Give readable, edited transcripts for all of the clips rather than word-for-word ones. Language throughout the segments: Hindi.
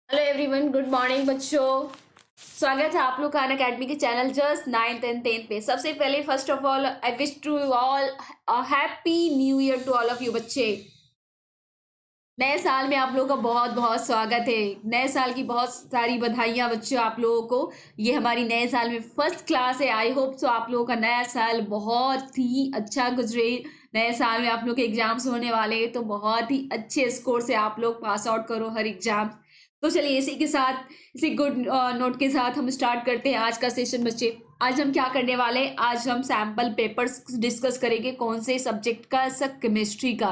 हेलो एवरीवन, गुड मॉर्निंग बच्चों। स्वागत है आप लोग का अनअकैडमी के channel just 9th and 10th पे। सबसे पहले first of all I wish to you all a happy new year to all of you बच्चे। नए साल में आप लोगों का बहुत बहुत स्वागत है। नए साल की बहुत सारी बधाइयां बच्चों आप लोगों को। ये हमारी नए साल में फर्स्ट क्लास है। आई होप सो आप लोगों का नया साल बहुत ही अच्छा गुजरे। नए साल में आप लोग के एग्जाम्स होने वाले हैं तो बहुत ही अच्छे स्कोर से आप लोग पास आउट करो हर एग्जाम। तो चलिए इसी के साथ इसी गुड नोट के साथ हम स्टार्ट करते हैं आज का सेशन बच्चे। आज हम क्या करने वाले हैं, आज हम सैम्पल पेपर्स डिस्कस करेंगे। कौन से सब्जेक्ट का? सब केमिस्ट्री का।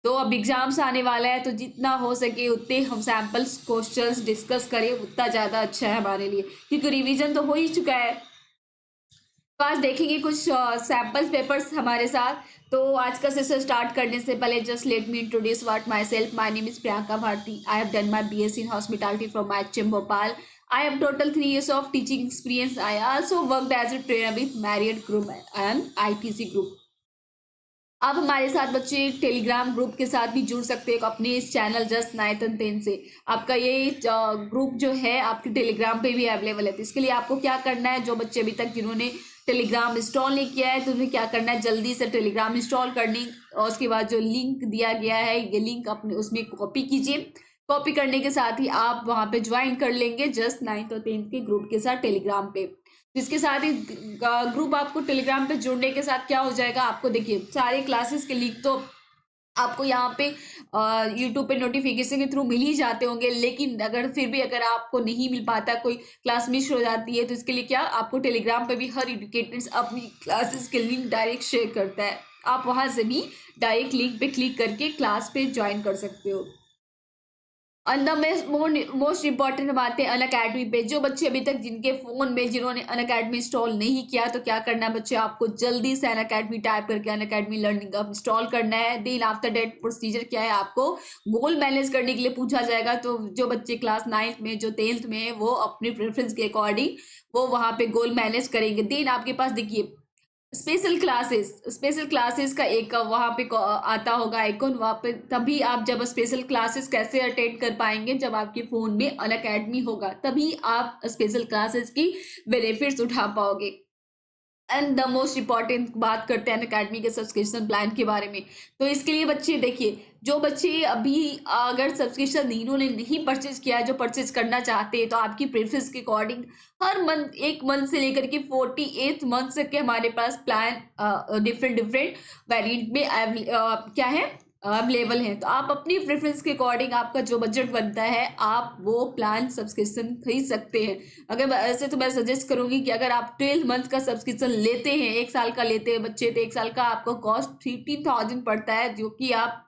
तो अब एग्जाम्स आने वाला है तो जितना हो सके उतने हम सैम्पल्स क्वेश्चंस डिस्कस करें उतना ज़्यादा अच्छा है हमारे लिए, क्योंकि रिवीजन तो हो ही चुका है। तो आज देखेंगे कुछ सैम्पल पेपर्स हमारे साथ। तो आज का सेशन स्टार्ट करने से पहले just let me introduce what myself. My name is Priyanka Bharti. I have done my BSc in hospitality from IHM Bhopal. I have total 3 years of teaching experience. I also worked as a trainer with Marriott Group and ITC Group. आप हमारे साथ बच्चे टेलीग्राम ग्रुप के साथ भी जुड़ सकते हैं अपने इस channel just 9th and 10th से। आपका ये ग्रुप जो है आपके टेलीग्राम पे भी अवेलेबल है। तो इसके लिए आपको क्या करना है, जो बच्चे अभी तक जिन्होंने टेलीग्राम इंस्टॉल नहीं किया है तो उन्हें क्या करना है, जल्दी से टेलीग्राम इंस्टॉल करनी और उसके बाद जो लिंक दिया गया है ये लिंक अपने उसमें कॉपी कीजिए। कॉपी करने के साथ ही आप वहाँ पे ज्वाइन कर लेंगे जस्ट 9th और 10th के ग्रुप के साथ टेलीग्राम पे। जिसके साथ ही ग्रुप आपको टेलीग्राम पे जुड़ने के साथ क्या हो जाएगा, आपको देखिए सारे क्लासेस के लिंक तो आपको यहाँ पे यूट्यूब पे नोटिफिकेशन के थ्रू मिल ही जाते होंगे। लेकिन अगर फिर भी अगर आपको नहीं मिल पाता, कोई क्लास मिस हो जाती है, तो इसके लिए क्या आपको टेलीग्राम पे भी हर एजुकेटर्स अपनी क्लासेस के लिंक डायरेक्ट शेयर करता है। आप वहां से भी डायरेक्ट लिंक पे क्लिक करके क्लास पे ज्वाइन कर सकते हो। और द मोस्ट इंपॉर्टेंट बात है अनअकैडमी पे। जो बच्चे अभी तक जिनके फोन में जिन्होंने अनअकैडमी इंस्टॉल नहीं किया तो क्या करना है बच्चे, आपको जल्दी से अनअकैडमी टाइप करके अनअकैडमी लर्निंग अब इंस्टॉल करना है। देन आफ्टर डेट प्रोसीजर क्या है, आपको गोल मैनेज करने के लिए पूछा जाएगा। तो जो बच्चे क्लास 9th में जो 10th में है वो अपने प्रेफरेंस के अकॉर्डिंग वो वहां पे गोल मैनेज करेंगे। देन आपके पास देखिए स्पेशल क्लासेस का एक वहां पे आता होगा आइकॉन, वहां पे तभी आप जब स्पेशल क्लासेस कैसे अटेंड कर पाएंगे, जब आपके फोन में अनअकैडमी होगा तभी आप स्पेशल क्लासेस की बेनिफिट्स उठा पाओगे। एंड द मोस्ट इंपॉर्टेंट बात करते हैं अकेडमी के सब्सक्रिप्शन प्लान के बारे में। तो इसके लिए बच्चे देखिए, जो बच्चे अभी अगर सब्सक्रिप्शन इन्होंने नहीं परचेज किया है, जो परचेज करना चाहते हैं तो आपकी प्रेफरेंस के अकॉर्डिंग हर मंथ, एक मंथ से लेकर के 48 मंथ तक के हमारे पास प्लान डिफरेंट डिफरेंट वेरिएंट में क्या है अवेलेबल हैं। तो आप अपनी प्रेफरेंस के अकॉर्डिंग आपका जो बजट बनता है आप वो प्लान सब्सक्रिप्शन खरीद सकते हैं। अगर ऐसे तो मैं सजेस्ट करूंगी कि अगर आप 12 मंथ का सब्सक्रिप्शन लेते हैं, एक साल का लेते हैं बच्चे, तो एक साल का आपको कॉस्ट 15,000 पड़ता है, जो कि आप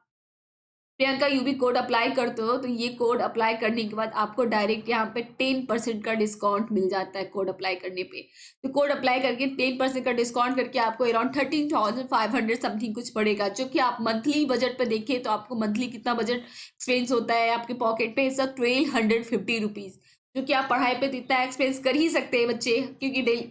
प्रियंका यूबी कोड अप्लाई करते हो तो ये कोड अप्लाई करने के बाद आपको डायरेक्ट यहाँ पे 10% का डिस्काउंट मिल जाता है कोड अप्लाई करने पे। तो कोड अप्लाई करके 10% का डिस्काउंट करके आपको अराउंड 13,500 समथिंग कुछ पड़ेगा। जो कि आप मंथली बजट पे देखें तो आपको मंथली कितना बजट एक्सपेंस होता है आपके पॉकेट पे, सब 1250 रुपीज। जो कि आप पढ़ाई पे तो इतना एक्सपेंस कर ही सकते हैं बच्चे, क्योंकि डेली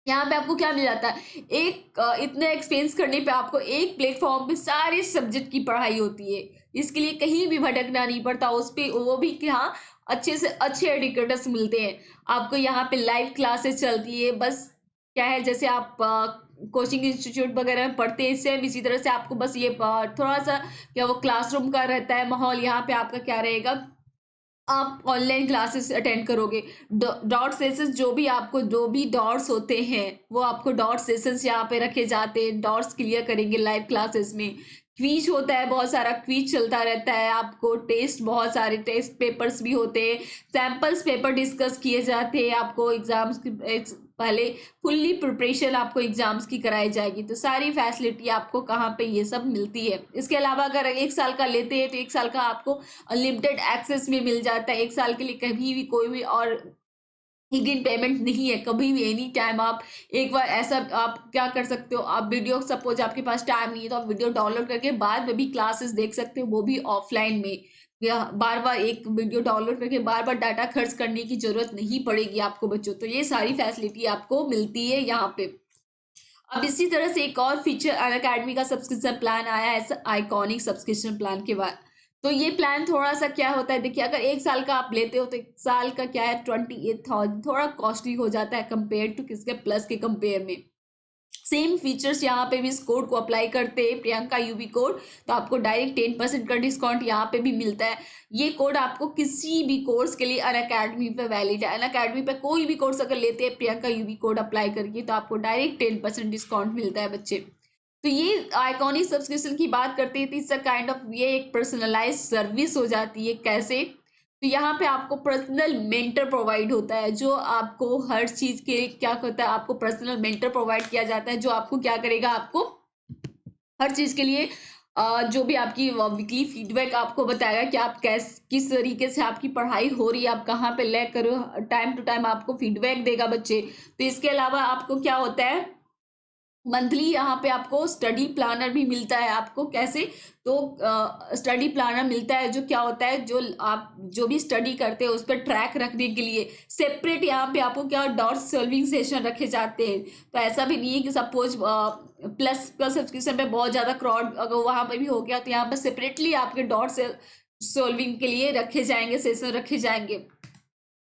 यहाँ पे आपको क्या मिल जाता है, एक इतने एक्सपेंस करने पे आपको एक प्लेटफॉर्म पे सारे सब्जेक्ट की पढ़ाई होती है। इसके लिए कहीं भी भटकना नहीं पड़ता, उस पे वो भी यहाँ अच्छे से अच्छे एडुकेटर्स मिलते हैं। आपको यहाँ पे लाइव क्लासेस चलती है। बस क्या है, जैसे आप कोचिंग इंस्टीट्यूट वगैरह में पढ़ते हैं सेम इसी तरह से आपको बस ये थोड़ा सा क्या वो क्लासरूम का रहता है माहौल। यहाँ पे आपका क्या रहेगा, आप ऑनलाइन क्लासेस अटेंड करोगे। डॉट सेशंस जो भी आपको जो भी डॉट्स होते हैं वो आपको डॉट सेशंस यहाँ पे रखे जाते हैं, डॉट्स क्लियर करेंगे लाइव क्लासेस में। क्विज होता है, बहुत सारा क्विज चलता रहता है। आपको टेस्ट, बहुत सारे टेस्ट पेपर्स भी होते हैं। सैम्पल्स पेपर डिस्कस किए जाते हैं। आपको एग्जाम्स पहले फुल्ली प्रिपरेशन आपको एग्जाम्स की कराई जाएगी। तो सारी फैसिलिटी आपको कहाँ पे ये सब मिलती है। इसके अलावा अगर एक साल का लेते हैं तो एक साल का आपको अनलिमिटेड एक्सेस में मिल जाता है। एक साल के लिए कभी भी कोई भी और हिडन पेमेंट नहीं है, कभी भी एनी टाइम आप एक बार ऐसा आप क्या कर सकते हो, आप वीडियो सपोज आपके पास टाइम नहीं है तो आप वीडियो डाउनलोड करके बाद में भी क्लासेस देख सकते हो, वो भी ऑफलाइन में। या बार बार एक वीडियो डाउनलोड करके बार बार डाटा खर्च करने की जरूरत नहीं पड़ेगी आपको बच्चों। तो ये सारी फैसिलिटी आपको मिलती है यहाँ पे। अब इसी तरह से एक और फीचर अनअकैडमी का सब्सक्रिप्शन प्लान आया है, आइकॉनिक सब्सक्रिप्शन प्लान के बाद। तो ये प्लान थोड़ा सा क्या होता है, देखिए अगर 1 साल का आप लेते हो तो 1 साल का क्या है 28,000, थोड़ा कॉस्टली हो जाता है कंपेयर टू किसके प्लस के कंपेयर में। सेम फीचर्स यहाँ पे भी इस कोड को अप्लाई करते हैं, प्रियंका यूबी कोड, तो आपको डायरेक्ट 10% का डिस्काउंट यहाँ पे भी मिलता है। ये कोड आपको किसी भी कोर्स के लिए अनअकैडमी पे वैलिड है। अनअकैडमी पे कोई भी कोर्स अगर लेते हैं प्रियंका यूबी कोड अप्लाई करके तो आपको डायरेक्ट 10% डिस्काउंट मिलता है बच्चे। तो ये आइकॉनिक सब्सक्रिप्शन की बात करते हैं तो इट्स अ काइंड ऑफ, ये एक पर्सनलाइज सर्विस हो जाती है। कैसे? तो यहाँ पे आपको पर्सनल मेंटर प्रोवाइड होता है, जो आपको हर चीज के क्या होता है, आपको पर्सनल मेंटर प्रोवाइड किया जाता है, जो आपको क्या करेगा, आपको हर चीज के लिए जो भी आपकी वीकली फीडबैक आपको बताएगा कि आप किस तरीके से आपकी पढ़ाई हो रही है, आप कहाँ पे लैग कर रहे हो, टाइम टू टाइम आपको फीडबैक देगा बच्चे। तो इसके अलावा आपको क्या होता है, मंथली यहाँ पे आपको स्टडी प्लानर भी मिलता है। आपको कैसे? तो स्टडी प्लानर मिलता है, जो क्या होता है, जो आप जो भी स्टडी करते हैं उस पर ट्रैक रखने के लिए सेपरेट यहाँ पे आपको क्या डॉट सॉल्विंग सेशन रखे जाते हैं। तो ऐसा भी नहीं है कि सपोज प्लस प्लस सब्सक्रिप्शन पे बहुत ज्यादा क्राउड अगर वहां पे भी हो गया तो यहाँ पे सेपरेटली आपके डॉट सॉल्विंग के लिए रखे जाएंगे, सेशन रखे जाएंगे।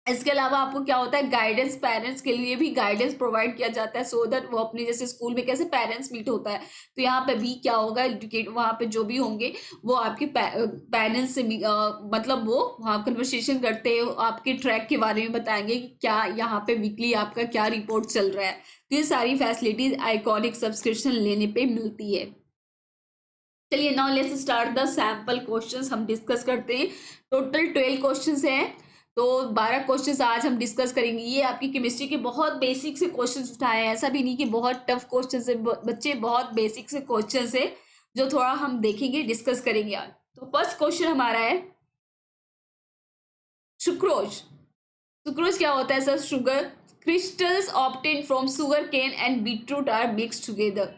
इसके अलावा आपको क्या होता है, गाइडेंस, पेरेंट्स के लिए भी गाइडेंस प्रोवाइड किया जाता है, सो दैट वो अपने जैसे स्कूल में कैसे पेरेंट्स मीट होता है, तो यहाँ पे भी क्या होगा, एजुकेट वहाँ पे जो भी होंगे वो आपके पेरेंट्स से मतलब वो वहाँ कन्वर्सेशन करते हैं, आपके ट्रैक के बारे में बताएंगे कि क्या यहाँ पे वीकली आपका क्या रिपोर्ट चल रहा है। तो ये सारी फैसिलिटीज आइकॉनिक सब्सक्रिप्शन लेने पे मिलती है। चलिए now let's start the sample questions, हम डिस्कस करते हैं। टोटल 12 क्वेश्चंस हैं, तो 12 क्वेश्चंस आज हम डिस्कस करेंगे। ये आपकी केमिस्ट्री के बहुत बेसिक से क्वेश्चंस उठाए हैं, ऐसा भी नहीं कि बहुत टफ क्वेश्चंस है बच्चे, बहुत बेसिक से क्वेश्चंस है जो थोड़ा हम देखेंगे, डिस्कस करेंगे आज। तो फर्स्ट क्वेश्चन हमारा है सुक्रोज। सुक्रोज क्या होता है sir? Sugar crystals obtain from sugar cane and beetroot are mix together,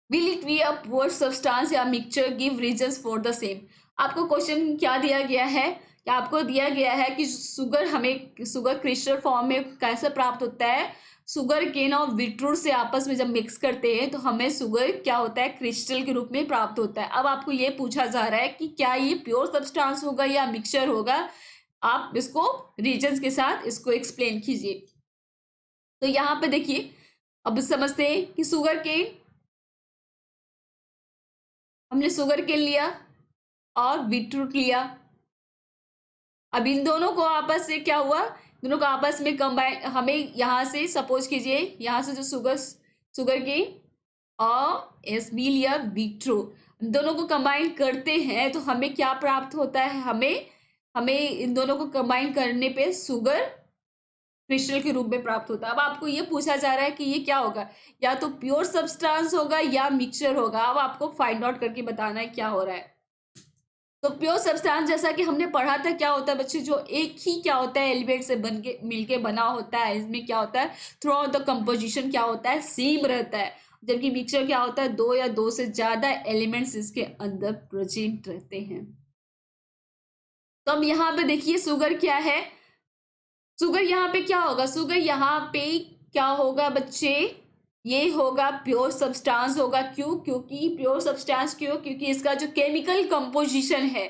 will it be a pure substance या mixture, give reasons for the same. आपको क्वेश्चन क्या दिया गया है, कि आपको दिया गया है कि शुगर क्रिस्टल फॉर्म में कैसे प्राप्त होता है, शुगर केन और बीटरूट से आपस में जब मिक्स करते हैं तो हमें शुगर क्या होता है, क्रिस्टल के रूप में प्राप्त होता है। अब आपको ये पूछा जा रहा है कि क्या ये प्योर सब्सटेंस होगा या मिक्सचर होगा, आप इसको रीजंस के साथ इसको एक्सप्लेन कीजिए। तो यहाँ पे देखिए, अब समझते हैं कि शुगर केन, हमने शुगर केन लिया और बीटरूट लिया। अब इन दोनों को आपस से क्या हुआ, दोनों को आपस में कंबाइन, हमें यहाँ से सपोज कीजिए, यहाँ से जो शुगर की और एसबी लिया बीटरूट, दोनों को कंबाइन करते हैं तो हमें क्या प्राप्त होता है, हमें हमें इन दोनों को कंबाइन करने पे शुगर क्रिस्टल के रूप में प्राप्त होता है। अब आपको ये पूछा जा रहा है कि ये क्या होगा, या तो प्योर सब्सटेंस होगा या मिक्सचर होगा। अब आपको फाइंड आउट करके बताना है क्या हो रहा है। तो प्योर सब्सटेंस जैसा कि हमने पढ़ा था क्या होता है बच्चे, जो एक ही क्या होता है एलिमेंट से बन के मिलके बना होता है, इसमें क्या होता है थ्रू आउट द कंपोजिशन क्या होता है, सेम रहता है। जबकि मिक्सचर क्या होता है, दो या दो से ज्यादा एलिमेंट्स इसके अंदर प्रेजेंट रहते हैं। तो अब यहाँ पे देखिए शुगर क्या है, शुगर यहाँ पे क्या होगा, शुगर यहाँ पे क्या होगा बच्चे, ये होगा प्योर सब्सटेंस होगा। क्यों? क्योंकि प्योर सब्सटेंस क्यों, क्योंकि इसका जो केमिकल कंपोजिशन है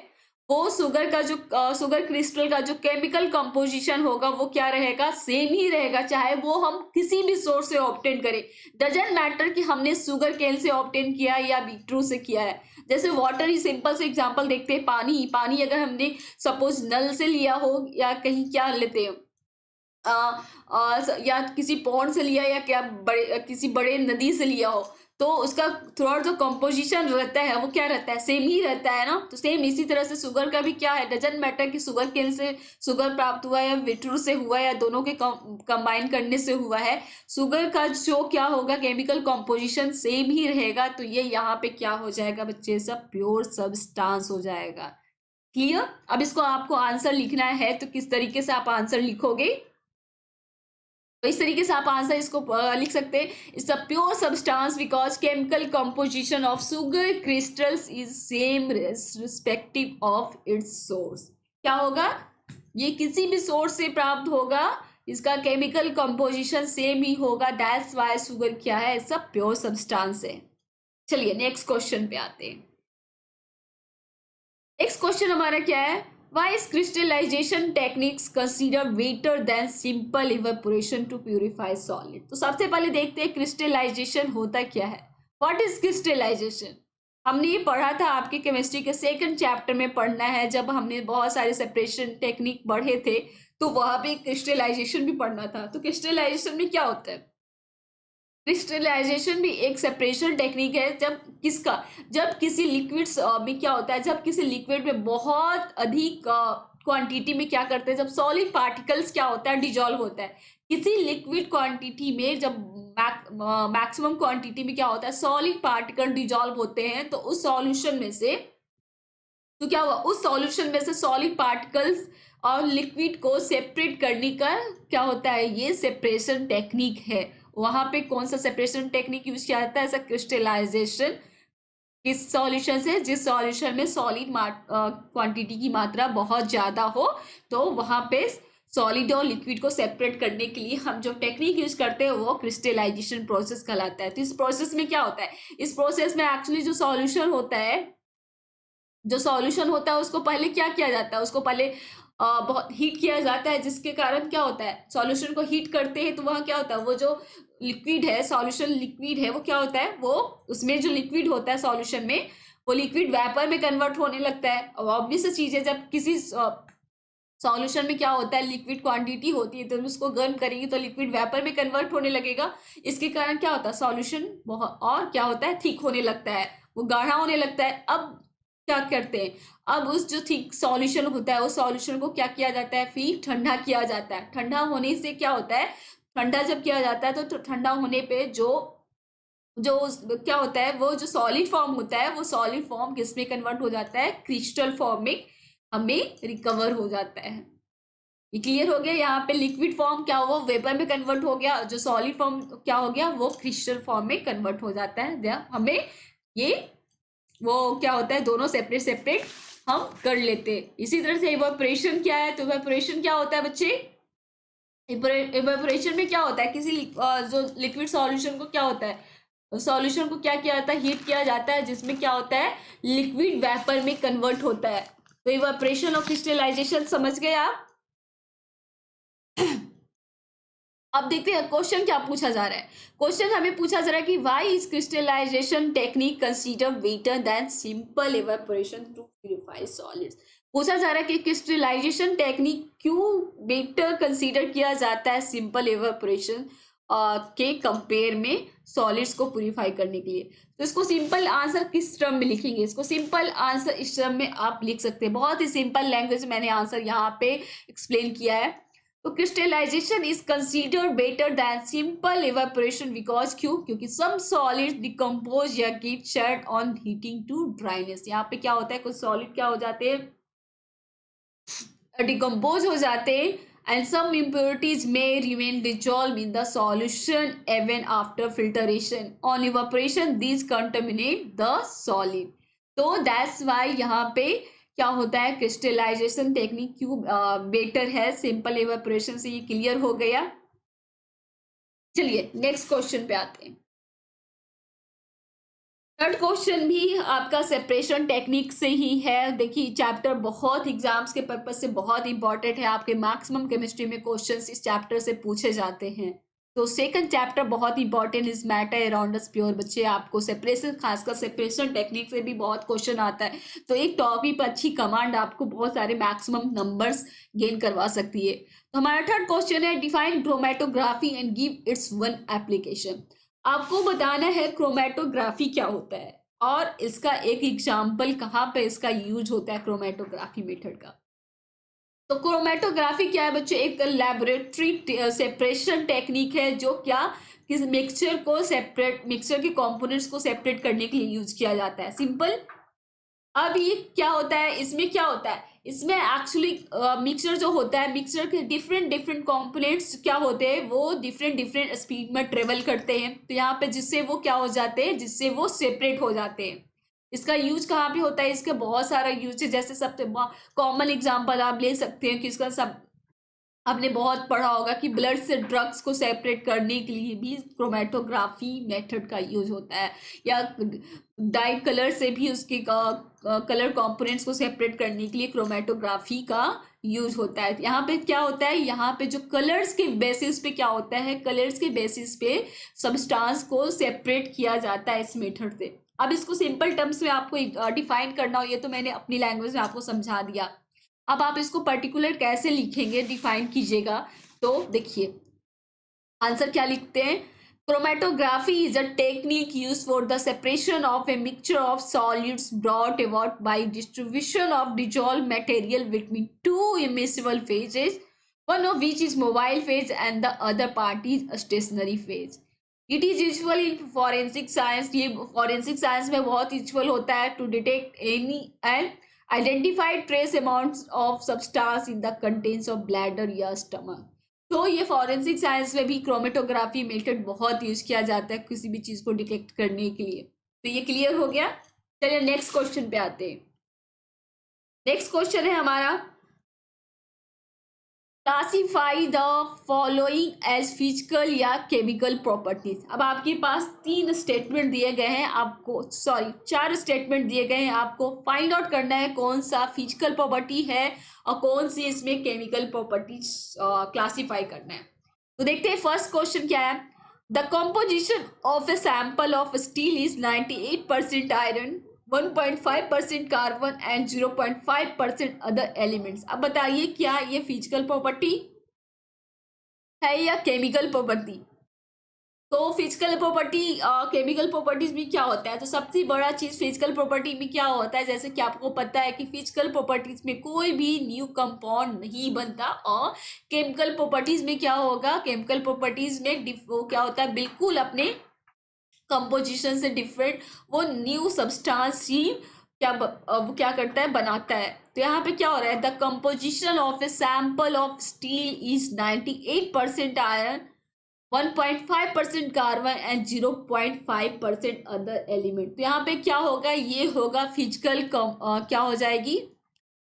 वो शुगर का जो शुगर क्रिस्टल का जो केमिकल कंपोजिशन होगा वो क्या रहेगा, सेम ही रहेगा, चाहे वो हम किसी भी सोर्स से ऑब्टेन करें। डजेंट मैटर कि हमने शुगर केन से ऑब्टेन किया है या बीटरूट से किया है। जैसे वाटर ही सिंपल से एग्जांपल देखते हैं, पानी पानी अगर हमने सपोज नल से लिया हो या कहीं क्या लेते हैं या किसी पॉन्ड से लिया या क्या किसी बड़े नदी से लिया हो, तो उसका थोड़ा जो कंपोजिशन रहता है वो क्या रहता है, सेम ही रहता है ना। तो सेम इसी तरह से शुगर का भी क्या है, डजेंट मैटर कि शुगर केन से शुगर प्राप्त हुआ है या बीटरूट से हुआ है या दोनों के कंबाइन करने से हुआ है, शुगर का जो क्या होगा केमिकल कंपोजिशन सेम ही रहेगा। तो ये यहाँ पे क्या हो जाएगा बच्चे, सब प्योर सब्सटेंस हो जाएगा। क्लियर? अब इसको आपको आंसर लिखना है तो किस तरीके से आप आंसर लिखोगे, तो इस तरीके से आप आंसर इसको लिख सकते हैं, it's a pure substance because chemical composition of sugar crystals is same respective of its source. क्या होगा, ये किसी भी सोर्स से प्राप्त होगा, इसका केमिकल कंपोजिशन सेम ही होगा, दैट्स व्हाई शुगर क्या है, इट्स अ प्योर सब्सटेंस है। चलिए नेक्स्ट क्वेश्चन पे आते हैं। नेक्स्ट क्वेश्चन हमारा क्या है, why is crystallisation techniques consider better than simple evaporation to purify solid. तो सबसे पहले देखते हैं क्रिस्टलाइजेशन होता क्या है। What is crystallisation? हमने ये पढ़ा था, आपके केमिस्ट्री के सेकंड चैप्टर में पढ़ना है, जब हमने बहुत सारे सेपरेशन टेक्निक पढ़े थे तो वहां पे क्रिस्टलाइजेशन भी पढ़ना था। तो क्रिस्टलाइजेशन में क्या होता है? क्रिस्टलाइजेशन भी एक सेपरेशन टेक्निक है। जब किसका, जब किसी लिक्विड में क्या होता है, जब किसी लिक्विड में बहुत अधिक क्वांटिटी में क्या करते हैं, जब सॉलिड पार्टिकल्स क्या होता है, डिजॉल्व होता है। किसी लिक्विड क्वांटिटी में जब मैक्सिमम क्वांटिटी में क्या होता है, सॉलिड पार्टिकल डिजॉल्व होते हैं, तो उस सॉल्यूशन में से, तो क्या हुआ, उस सॉल्यूशन में से सॉलिड पार्टिकल्स और लिक्विड को सेपरेट करने का क्या होता है, ये सेपरेशन टेक्निक है। वहां पे कौन सा सेपरेशन टेक्निक यूज किया जाता है, ऐसा क्रिस्टलाइजेशन। किस सॉल्यूशन से, जिस सॉल्यूशन में सॉलिड क्वांटिटी की मात्रा बहुत ज्यादा हो, तो वहां पे सॉलिड और लिक्विड को सेपरेट करने के लिए हम जो टेक्निक यूज करते हैं वो क्रिस्टलाइजेशन प्रोसेस कहलाता है। तो इस प्रोसेस में क्या होता है, इस प्रोसेस में एक्चुअली जो सॉल्यूशन होता है, जो सॉल्यूशन होता है उसको पहले क्या किया जाता है, उसको पहले बहुत हीट किया जाता है, जिसके कारण क्या होता है, सॉल्यूशन को हीट करते हैं तो वहाँ क्या होता है, वो जो लिक्विड है, सॉल्यूशन लिक्विड है, वो क्या होता है, वो उसमें जो लिक्विड होता है सॉल्यूशन में, वो लिक्विड वेपर में कन्वर्ट होने लगता है। और ऑब्वियस चीज है, जब किसी सॉल्यूशन में क्या होता है, लिक्विड क्वांटिटी होती है, तो उसको गर्म करेंगे तो लिक्विड वेपर में कन्वर्ट होने लगेगा। इसके कारण क्या होता है, सॉल्यूशन बहुत और क्या होता है, थिक होने लगता है, वो गाढ़ा होने लगता है। अब क्या करते हैं, अब उस जो थिक सॉल्यूशन होता है, उस सॉल्यूशन को क्या किया जाता है, फिर ठंडा किया जाता है। ठंडा होने से क्या होता है, ठंडा जब किया जाता है तो ठंडा होने पे जो जो क्या होता है, वो जो सॉलिड फॉर्म होता है, वो सॉलिड फॉर्म किस में कन्वर्ट हो जाता है, क्रिस्टल फॉर्म में हमें रिकवर हो जाता है। ये क्लियर हो गया, यहाँ पे लिक्विड फॉर्म क्या हुआ, वेपर में कन्वर्ट हो गया, जो सॉलिड फॉर्म क्या हो गया, वो क्रिस्टल फॉर्म में कन्वर्ट हो जाता है। हमें ये वो क्या होता है, दोनों सेपरेट सेपरेट हम कर लेते हैं। इसी तरह से इवेपोरेशन क्या है, तो इवेपोरेशन क्या होता है बच्चे, इवेपोरेशन में क्या होता है, किसी जो लिक्विड सॉल्यूशन को क्या होता है, सॉल्यूशन को क्या किया जाता है, हीट किया जाता है, जिसमें क्या होता है, लिक्विड वेपर में कन्वर्ट होता है। तो इवेपोरेशन और क्रिस्टलाइजेशन समझ गए आप। अब देखते हैं क्वेश्चन क्या पूछा जा रहा है। क्वेश्चन हमें पूछा जा रहा है कि why is crystallisation technique consider better than simple evaporation to purify solids. पूछा जा रहा है कि क्रिस्टलाइजेशन टेक्निक क्यों बेटर कंसीडर किया जाता है सिंपल इवेपोरेशन के कंपेयर में सॉलिड्स को प्यूरिफाई करने के लिए। तो इसको सिंपल आंसर किस टर्म में लिखेंगे, इसको सिंपल आंसर इस टर्म में आप लिख सकते हैं। बहुत ही सिंपल लैंग्वेज में मैंने आंसर यहाँ पे एक्सप्लेन किया है। तो crystallization is considered better than simple evaporation because, क्यों, क्योंकि सम सॉलिड डिकम्पोज या get shed on heating to dryness. यहाँ पे क्या होता है, कुछ सॉलिड क्या हो जाते हैं, डिकम्पोज हो जाते हैं, and some impurities may remain dissolved in the solution even after filtration. On evaporation these contaminate the solid. तो that's why यहाँ पे क्या होता है, क्रिस्टलाइजेशन टेक्निक क्यों बेटर है सिंपल इवेपोरेशन से, ये क्लियर हो गया। चलिए नेक्स्ट क्वेश्चन पे आते हैं। थर्ड क्वेश्चन भी आपका सेपरेशन टेक्निक से ही है। देखिए चैप्टर बहुत एग्जाम्स के पर्पज से बहुत इंपॉर्टेंट है, आपके मैक्सिमम केमिस्ट्री में क्वेश्चंस इस चैप्टर से पूछे जाते हैं। तो सेकंड चैप्टर बहुत important is matter around us pure. बच्चे आपको सेपरेशन, खासकर सेपरेशन टेक्निक से भी बहुत क्वेश्चन आता है। तो एक टॉपिक पर अच्छी कमांड आपको बहुत सारे मैक्सिमम नंबर्स गेन करवा सकती है। तो हमारा थर्ड क्वेश्चन है, define chromatography and give its one application. आपको बताना है क्रोमेटोग्राफी क्या होता है और इसका एक एग्जाम्पल कहाँ पे इसका यूज होता है क्रोमेटोग्राफी मेथड का। तो क्रोमेटोग्राफी क्या है बच्चे, एक लेबोरेटरी सेपरेशन टेक्निक है जो क्या, किस मिक्सचर को सेपरेट, मिक्सचर के कंपोनेंट्स को सेपरेट करने के लिए यूज किया जाता है। सिंपल। अब ये क्या होता है, इसमें क्या होता है, इसमें एक्चुअली मिक्सचर जो होता है, मिक्सचर के डिफरेंट डिफरेंट कंपोनेंट्स क्या होते हैं, वो डिफरेंट डिफरेंट स्पीड में ट्रेवल करते हैं। तो यहाँ पे जिससे वो क्या हो जाते हैं, जिससे वो सेपरेट हो जाते हैं। इसका यूज कहाँ पे होता है, इसका बहुत सारा यूज है। जैसे सबसे कॉमन एग्जांपल आप ले सकते हैं कि इसका सब आपने बहुत पढ़ा होगा कि ब्लड से ड्रग्स को सेपरेट करने के लिए भी क्रोमेटोग्राफी मेथड का यूज होता है, या डाई कलर से भी उसके कलर कंपोनेंट्स को सेपरेट करने के लिए क्रोमेटोग्राफी का यूज होता है। यहाँ पे क्या होता है, यहाँ पे जो कलर्स के बेसिस पे क्या होता है, कलर्स के बेसिस पे सब्सटेंस को सेपरेट किया जाता है इस मेथड से। अब इसको सिंपल टर्म्स में आपको डिफाइन करना हो, ये तो मैंने अपनी लैंग्वेज में आपको समझा दिया। अब आप इसको पर्टिकुलर कैसे लिखेंगे, डिफाइन कीजिएगा। तो देखिए आंसर क्या लिखते हैं, chromatography is a technique used for the separation of a mixture of solids brought about by distribution of dissolved material between two immiscible phases, one of which is mobile phase and the other part is a stationary phase. It is useful in forensic science, ये forensic science में बहुत यूजफुल होता है, to detect any and identify trace amounts of substance in the contents of bladder या stomach. तो ये फॉरेंसिक साइंस में भी क्रोमेटोग्राफी मेथड बहुत यूज किया जाता है किसी भी चीज को डिटेक्ट करने के लिए। तो ये क्लियर हो गया। चलिए नेक्स्ट क्वेश्चन पे आते हैं। नेक्स्ट क्वेश्चन है हमारा, classify the following as physical या केमिकल प्रॉपर्टीज। अब आपके पास 3 स्टेटमेंट दिए गए हैं, आपको 4 स्टेटमेंट दिए गए हैं, आपको फाइंड आउट करना है कौन सा फिजिकल प्रॉपर्टी है और कौन सी इसमें केमिकल प्रॉपर्टीज क्लासीफाई करना है। तो देखते हैं फर्स्ट क्वेश्चन क्या है, the composition of a sample of steel is 98% iron, 1.5% carbon and 0.5% other elements. अब बताइए क्या ये फिजिकल प्रॉपर्टी है या केमिकल प्रॉपर्टी। तो फिजिकल प्रॉपर्टी केमिकल प्रॉपर्टीज में क्या होता है, तो सबसे बड़ा चीज फिजिकल प्रॉपर्टी में क्या होता है, जैसे कि आपको पता है कि फिजिकल प्रॉपर्टीज में कोई भी न्यू कंपाउंड नहीं बनता, और केमिकल प्रॉपर्टीज में क्या होगा, केमिकल प्रॉपर्टीज में वो क्या होता है, बिल्कुल अपने कंपोजिशन से डिफरेंट वो न्यू सब्सटेंस ही क्या करता है, बनाता है। तो यहाँ पे क्या हो रहा है, the composition of a sample of steel is 98% iron, 1.5% carbon and 0.5% other element. तो यहाँ पे क्या होगा, ये होगा फिजिकल क्या हो जाएगी,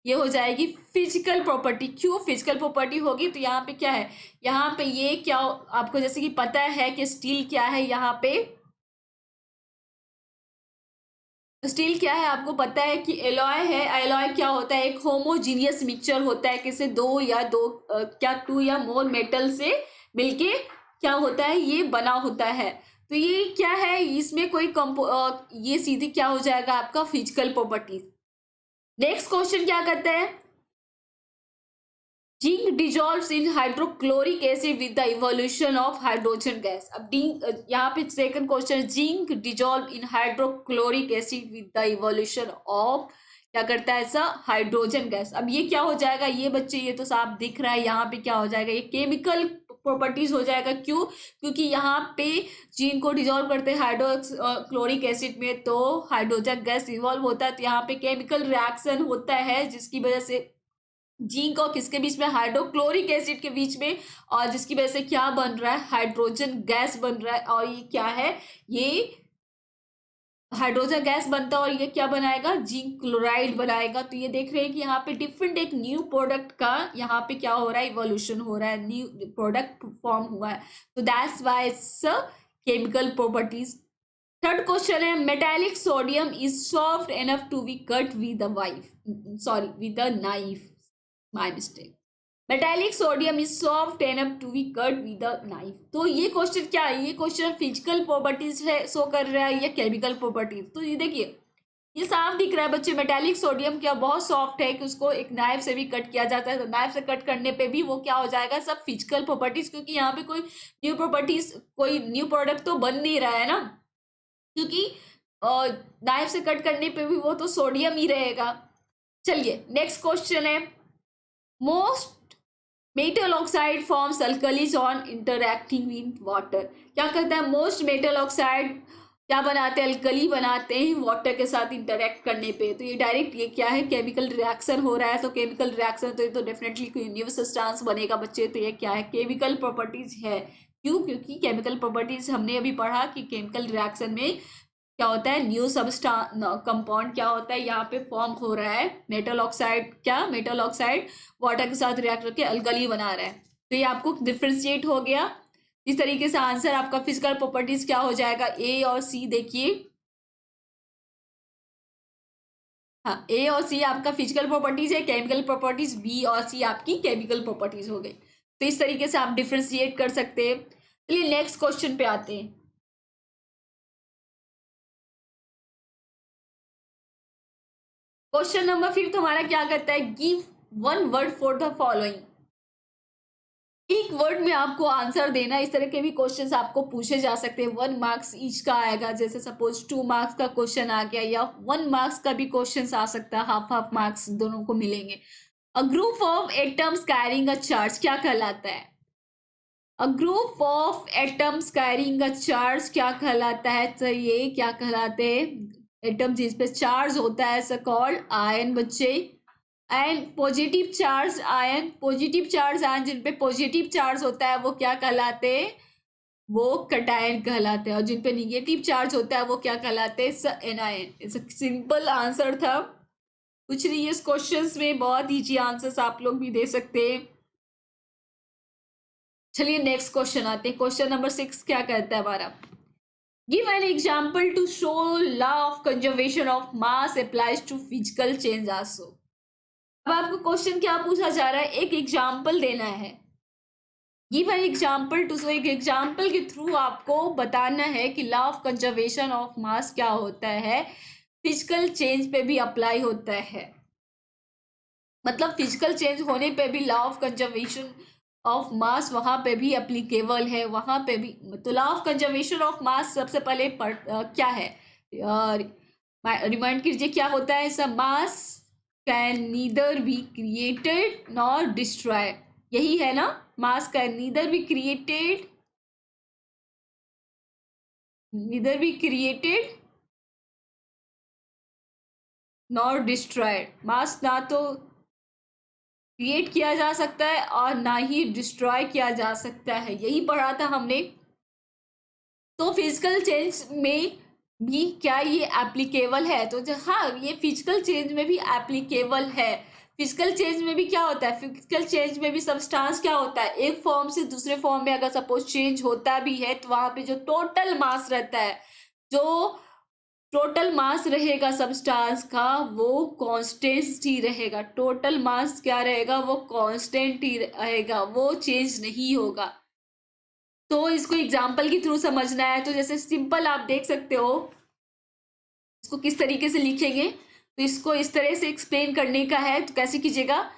ये हो जाएगी फिजिकल प्रॉपर्टी। क्यों फिजिकल प्रॉपर्टी होगी, तो यहाँ पे क्या है, यहाँ पे ये क्या आपको जैसे कि पता है कि स्टील क्या है, यहाँ पे स्टील क्या है आपको पता है कि एलॉय है। एलॉय क्या होता है, एक होमोजीनियस मिक्सचर होता है, किसे क्या 2 या मोर मेटल से मिलके क्या होता है, ये बना होता है। तो ये क्या है, इसमें कोई ये सीधी क्या हो जाएगा आपका फिजिकल प्रॉपर्टी। नेक्स्ट क्वेश्चन क्या करते हैं, zinc dissolves in hydrochloric acid with the evolution of hydrogen gas. अब यहाँ पे second question, zinc dissolve in hydrochloric acid with the evolution of क्या करता है ऐसा, हाइड्रोजन गैस। अब ये क्या हो जाएगा, ये बच्चे ये तो साफ दिख रहा है, यहाँ पे क्या हो जाएगा, ये केमिकल प्रॉपर्टीज हो जाएगा। क्यों, क्योंकि यहाँ पे जिंक को डिजॉल्व करते हैं हाइड्रोक्लोरिक एसिड में तो हाइड्रोजन गैस इवॉल्व होता है, तो यहाँ पे केमिकल रिएक्शन होता है जिसकी वजह से जिंक और किसके बीच में, हाइड्रोक्लोरिक एसिड के बीच में, और जिसकी वजह से क्या बन रहा है, हाइड्रोजन गैस बन रहा है। और ये क्या है, ये हाइड्रोजन गैस बनता है और ये क्या बनाएगा, जिंक क्लोराइड बनाएगा। तो ये देख रहे हैं कि यहाँ पे डिफरेंट एक न्यू प्रोडक्ट का यहाँ पे क्या हो रहा है, इवोल्यूशन हो रहा है, न्यू प्रोडक्ट फॉर्म हुआ है। तो that's why it's chemical properties. Third question है, metallic sodium is soft enough to be cut with with a knife. My mistake, metallic sodium is soft enough to be cut with a knife. तो ये क्वेश्चन क्या है, ये क्वेश्चन फिजिकल प्रॉपर्टीज है शो कर रहा है या केमिकल प्रॉपर्टीज। तो ये देखिए ये साफ दिख रहा है बच्चे, मेटालिक सोडियम क्या बहुत सॉफ्ट है कि उसको एक नाइफ से भी कट किया जाता है, तो नाइफ से कट करने पे भी वो क्या हो जाएगा, सब फिजिकल प्रॉपर्टीज, क्योंकि यहाँ पे कोई न्यू प्रॉपर्टीज कोई न्यू प्रोडक्ट तो बन नहीं रहा है ना, क्योंकि नाइफ से कट करने पे भी वो तो सोडियम ही रहेगा। चलिए नेक्स्ट क्वेश्चन है, most metal oxide forms alkalis on interacting with water. क्या करता है, मोस्ट मेटल ऑक्साइड क्या बनाते हैं, अल्कली बनाते हैं वाटर के साथ इंटरैक्ट करने पे। तो ये डायरेक्ट ये क्या है, केमिकल रिएक्शन हो रहा है। तो केमिकल रिएक्शन तो ये तो डेफिनेटली कोई न्यू सब्सटेंस बनेगा बच्चे, तो ये क्या है, केमिकल प्रॉपर्टीज है। क्यों, क्योंकि केमिकल प्रॉपर्टीज हमने अभी पढ़ा कि केमिकल रिएक्शन में क्या होता है, न्यू सबस्टांस कंपाउंड क्या होता है, यहाँ पे फॉर्म हो रहा है मेटल ऑक्साइड, क्या मेटल ऑक्साइड वाटर के साथ रिएक्ट करके अल्कली बना रहा है। तो ये आपको डिफ्रेंशिएट हो गया। इस तरीके से आंसर आपका फिजिकल प्रॉपर्टीज क्या हो जाएगा, ए और सी देखिए। हाँ, ए और सी आपका फिजिकल प्रॉपर्टीज है, केमिकल प्रॉपर्टीज बी और सी आपकी केमिकल प्रॉपर्टीज हो गई। तो इस तरीके से आप डिफ्रेंशिएट कर सकते हैं। चलिए नेक्स्ट क्वेश्चन पे आते हैं। क्वेश्चन नंबर 5 हमारा क्या करता है, give one word for the following. एक वर्ड में आपको आंसर देना। इस तरह के भी क्वेश्चंस आपको पूछे जा सकते हैं। 1 मार्क्स ईच का आएगा, जैसे सपोज 2 मार्क्स का क्वेश्चन आ गया, या 1 मार्क्स का भी क्वेश्चन आ सकता है, हाफ हाफ मार्क्स दोनों को मिलेंगे। A group of atoms carrying a charge क्या कहलाता है, a group of atoms carrying a charge क्या कहलाता है, तो ये क्या कहलाते हैं, एटम जिस पे चार्ज होता है कॉल्ड आयन बच्चे। And positive charge ion, positive charge ion जिन पे पॉजिटिव चार्ज होता है वो क्या कहलाते हैं, वो कटायन कहलाते हैं। और जिन पे निगेटिव चार्ज होता है वो क्या कहलाते हैं, एनायन। सिंपल आंसर था, कुछ नहीं है इस क्वेश्चंस में, बहुत इजी आंसर्स आप लोग भी दे सकते हैं। चलिए नेक्स्ट क्वेश्चन आते हैं। क्वेश्चन नंबर 6 क्या कहता है हमारा, give an example to show law of conservation of mass applies to physical change also. अब आपको क्वेश्चन क्या पूछा जा रहा है, एक एग्जाम्पल देना है। Give an example to show, एक एग्जाम्पल के थ्रू आपको बताना है कि law of conservation of mass क्या होता है, फिजिकल चेंज पे भी अप्लाई होता है। मतलब फिजिकल चेंज होने पे भी लॉ ऑफ कंजर्वेशन ऑफ मास वहां पे भी एप्लीकेबल है, वहां पे भी। तो लॉ ऑफ कंजर्वेशन ऑफ मास सबसे पहले क्या है, रिमाइंड कीजिए क्या होता है, सब mass can neither be created nor destroy, यही है ना, mass can neither be created nor destroyed. Mass ना तो क्रिएट किया जा सकता है और ना ही डिस्ट्रॉय किया जा सकता है, यही पढ़ा था हमने। तो फिजिकल चेंज में भी क्या ये एप्लीकेबल है, तो हाँ ये फिजिकल चेंज में भी एप्लीकेबल है। फिजिकल चेंज में भी क्या होता है, फिजिकल चेंज में भी सब्सटेंस क्या होता है, एक फॉर्म से दूसरे फॉर्म में अगर सपोज चेंज होता भी है तो वहां पे जो टोटल मास रहता है, जो टोटल मास रहेगा सब्सटेंस का वो कांस्टेंट ही रहेगा। टोटल मास क्या रहेगा, वो कांस्टेंट ही रहेगा, वो चेंज नहीं होगा। तो इसको एग्जांपल के थ्रू समझना है, तो जैसे सिंपल आप देख सकते हो इसको किस तरीके से लिखेंगे। तो इसको इस तरह से एक्सप्लेन करने का है, तो कैसे कीजिएगा,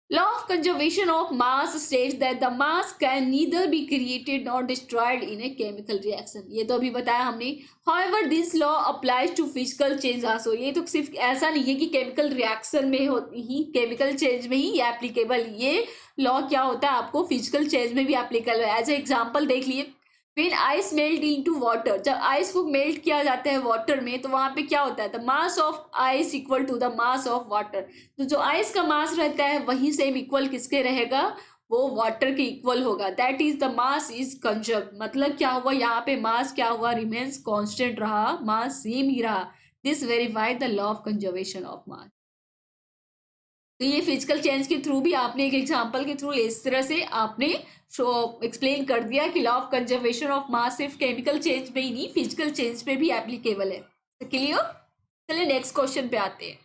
law of conservation of mass states that the mass can neither be created nor destroyed in a chemical reaction. ये तो अभी बताया हमने। However this law applies to physical change also, ये तो सिर्फ ऐसा नहीं है कि केमिकल रिएक्शन में ही, केमिकल चेंज में ही ये एप्लीकेबल, ये लॉ क्या होता है आपको फिजिकल चेंज में भी एप्लीकेबल है। एज ए एग्जाम्पल देख लिए, when ice melt into water, जब आइस को मेल्ट किया जाता है वाटर में तो वहां पे क्या होता है, the mass of ice equal to the mass of water. तो जो आइस का मास रहता है वही सेम इक्वल किसके रहेगा, वो वाटर के इक्वल होगा। That is the mass is conserve, मतलब क्या हुआ यहाँ पे, मास क्या हुआ, रिमेन्स कांस्टेंट रहा, मास सेम ही रहा। This verify the law of conservation of मास। तो ये फिजिकल चेंज के थ्रू भी आपने एक एग्जांपल के थ्रू इस तरह से आपने शो एक्सप्लेन कर दिया कि लॉ ऑफ कंजर्वेशन ऑफ मास सिर्फ केमिकल चेंज में ही नहीं, फिजिकल चेंज पे भी एप्लीकेबल है। तो क्लियर। चलिए नेक्स्ट क्वेश्चन पे आते हैं।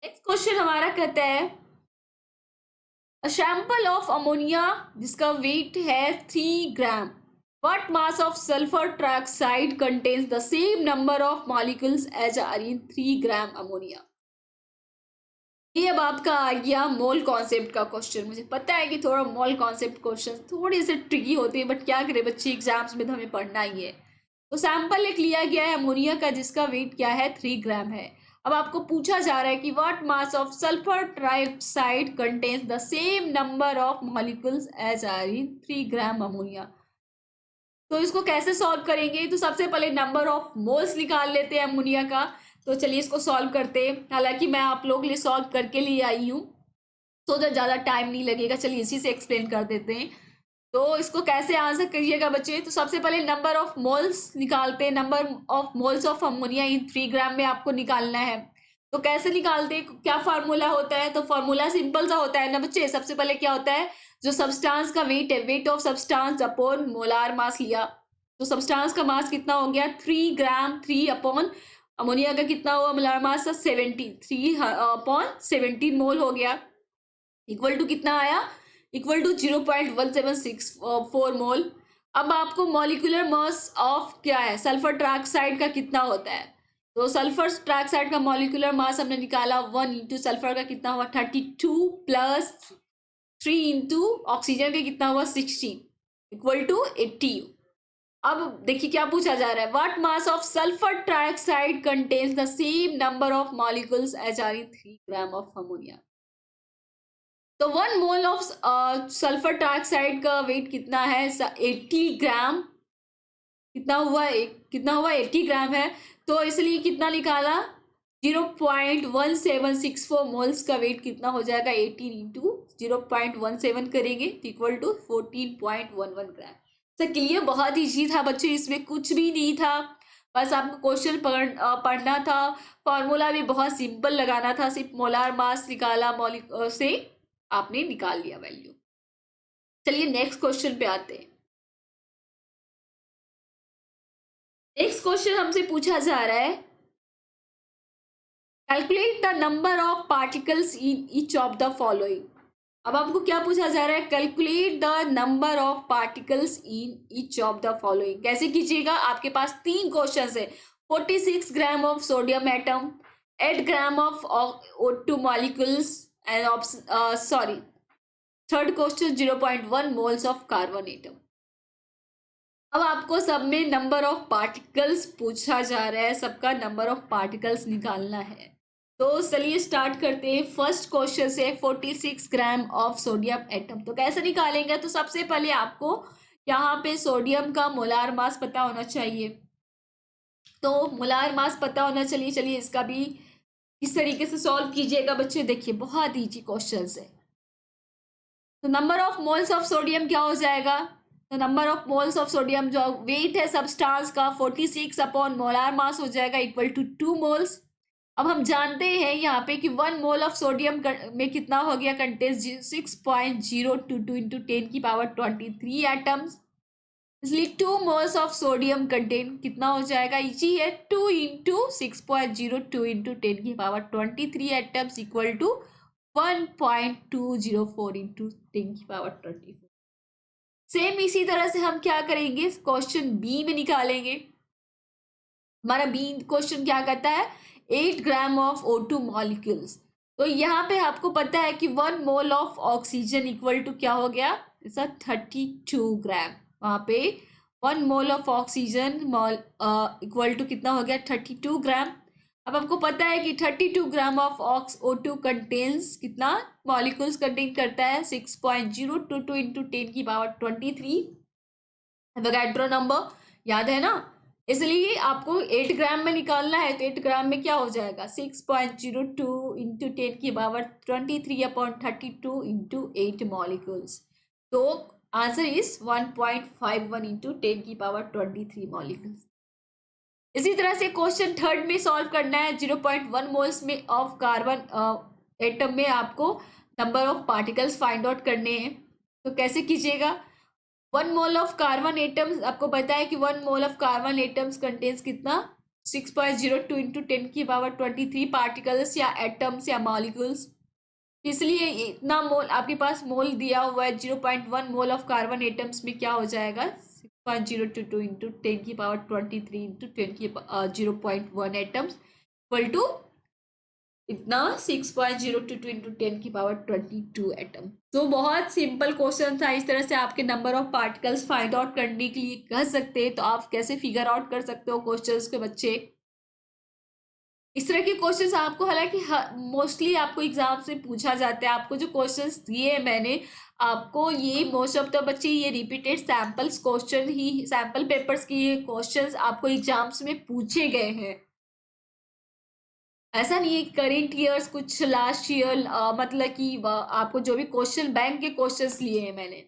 नेक्स्ट क्वेश्चन हमारा कहता है, अ सैंपल ऑफ अमोनिया जिसका वेट है 3 ग्राम, what mass of sulfur trioxide contains the same number of molecules as are in 3 gram ammonia. ये अब आपका आ गया मोल कॉन्सेप्ट का क्वेश्चन। मुझे पता है कि थोड़ा मोल कॉन्सेप्ट क्वेश्चन थोड़े से ट्रिकी होते हैं, बट क्या करें बच्चे, एग्जाम्स में तो हमें पढ़ना ही है। तो सैंपल एक लिया गया है अमोनिया का जिसका वेट क्या है, 3 ग्राम है। अब आपको पूछा जा रहा है कि what mass of sulphur trioxide contains the same number of molecules as are in 3 gram ammonia. तो इसको कैसे सॉल्व करेंगे, तो सबसे पहले नंबर ऑफ मोल्स निकाल लेते हैं अमोनिया का। तो चलिए इसको सॉल्व करते हैं, हालांकि मैं आप लोगों के लिए सॉल्व करके लिए आई हूँ तो ज़्यादा टाइम नहीं लगेगा। चलिए इसी से एक्सप्लेन कर देते हैं। तो इसको कैसे आंसर करिएगा बच्चे? तो सबसे पहले नंबर ऑफ मोल्स निकालते हैं, number of moles of ammonia in 3 gram में आपको निकालना है। तो कैसे निकालते हैं, क्या फार्मूला होता है? तो फार्मूला सिंपल सा होता है ना बच्चे। सबसे पहले क्या होता है, जो सब्सटेंस का वेट है, weight of substance upon molar mass लिया। तो सब्सटेंस का मास कितना हो गया 3 ग्राम, 3 अपॉन अमोनिया का कितना हुआ मोलार मास 70, 3 अपॉन 17 मोल हो गया, इक्वल टू कितना आया, इक्वल टू 0.1764 मोल। अब आपको मॉलिक्यूलर मास ऑफ क्या है, सल्फर ट्राइऑक्साइड का कितना होता है? तो सल्फर ट्राइऑक्साइड का मॉलिक्यूलर मास हमने निकाला 1 इंटू सल्फर का कितना हुआ 32 प्लस 3 इंटू ऑक्सीजन का कितना हुआ 16 इक्वल टू 80। अब देखिए क्या पूछा जा रहा है, what mass of sulphur trioxide contains the same number of molecules as are in 3 gram of ammonia. तो 1 मोल ऑफ सल्फर ट्राइऑक्साइड का वेट कितना है 80 ग्राम, कितना हुआ 80 ग्राम है। तो इसलिए कितना निकाला 0.1764 मोल्स का वेट कितना हो जाएगा 18 इंटू 0.17 करेंगे equal to 14.11 gram. Sir clear, बहुत इजी था बच्चे, इसमें कुछ भी नहीं था, बस आपको क्वेश्चन पढ़ना था। फॉर्मूला भी बहुत सिंपल लगाना था, सिर्फ मोलार मास निकाला, मॉलिक से आपने निकाल लिया वैल्यू। चलिए नेक्स्ट क्वेश्चन पे आते हैं। नेक्स्ट क्वेश्चन हमसे पूछा जा रहा है, calculate the number of particles in each of the following. अब आपको क्या पूछा जा रहा है, calculate the number of particles in each of the following. कैसे कीजिएगा, आपके पास 3 क्वेश्चन है, 46 gram of sodium atom, 8 gram of O2 molecules and sorry third question 0.1 moles of carbon atom. अब आपको सब में नंबर ऑफ पार्टिकल्स पूछा जा रहा है, सबका नंबर ऑफ पार्टिकल्स निकालना है। तो चलिए स्टार्ट करते हैं। फर्स्ट क्वेश्चन से 46 ग्राम ऑफ सोडियम एटम, तो कैसे निकालेंगे? तो सबसे पहले आपको यहाँ पे सोडियम का मोलार मास पता होना चाहिए। तो मोलार मास पता होना चाहिए। चलिए इसका भी इस तरीके से सॉल्व कीजिएगा बच्चे, देखिए बहुत ईजी क्वेश्चन है। तो number of moles of sodium क्या हो जाएगा, तो number of moles of sodium जो वेट है सबस्टांस का 46 अपॉन मोलार मास हो जाएगा इक्वल टू 2 मोल्स। अब हम जानते हैं यहाँ पे कि 1 मोल ऑफ सोडियम में कितना हो गया कंटेन्स 6.022 इंटू 10 की पावर 23 एटम्स, इसलिए 2 मोल्स ऑफ सोडियम कंटेन कितना हो जाएगा, इजी है, 2 इंटू 6.02 इंटू 10 की power 23 atoms equal to 1.204 into 10 की पावर 24। सेम इसी तरह से हम क्या करेंगे, क्वेश्चन बी में निकालेंगे। हमारा बी क्वेश्चन क्या कहता है, 8 ग्राम ऑफ O2 मॉलिक्यूल्स। तो यहाँ पे आपको पता है कि 1 mole of oxygen equal to क्या हो गया, ऐसा 32 ग्राम। वहां पे 1 mole of oxygen equal to कितना हो गया 32 ग्राम। अब आपको पता है कि 32 ग्राम ऑफ O2 कंटेन्स कितना मॉलिक्यूल्स कंटेन करता है 6.022 इंटू 10 की पावर 23 एवोगैड्रो नंबर, याद है ना। इसलिए आपको 8 ग्राम में निकालना है, तो 8 ग्राम में क्या हो जाएगा 6.02 इंटू 10 की पावर 23 अपॉन 32 इंटू 8 मॉलिक्यूल्स। तो आंसर इज 1.51 इंटू 10 की पावर 23 मॉलिक्यूल्स। इसी तरह से क्वेश्चन थर्ड में सॉल्व करना है, 0.1 मोल्स में ऑफ कार्बन एटम में आपको number of particles find out करने हैं। तो कैसे कीजिएगा, 1 मोल ऑफ कार्बन एटम्स, आपको पता है कि 1 mole of carbon atoms contains कितना 6.02 इंटू 10 की पावर 23 पार्टिकल्स या एटम्स या मॉलिक्यूल्स। इसलिए इतना मोल आपके पास मोल दिया हुआ है, 0.1 मोल ऑफ कार्बन एटम्स में क्या हो जाएगा 6.022 इंटू 10 की पावर 23 इंटू 10 की 0.1 एटम्स इक्वल टू इतना 6.022 इंटू 10 की पावर 22 एटम। तो बहुत सिंपल क्वेश्चन था। इस तरह से आपके number of particles find out करने के लिए कह सकते हैं, तो आप कैसे फिगर आउट कर सकते हो क्वेश्चंस के बच्चे। इस तरह के क्वेश्चंस आपको हालांकि मोस्टली आपको एग्जाम से पूछा जाता है। आपको जो क्वेश्चंस दिए हैं मैंने आपको, ये मोस्ट ऑफ द बच्चे ये रिपीटेड सैम्पल्स क्वेश्चन ही, सैम्पल पेपर्स की ये क्वेश्चंस आपको एग्जाम्स में पूछे गए हैं। ऐसा नहीं है करेंट ईयर्स कुछ लास्ट ईयर, मतलब कि आपको जो भी क्वेश्चन बैंक के क्वेश्चंस लिए हैं मैंने।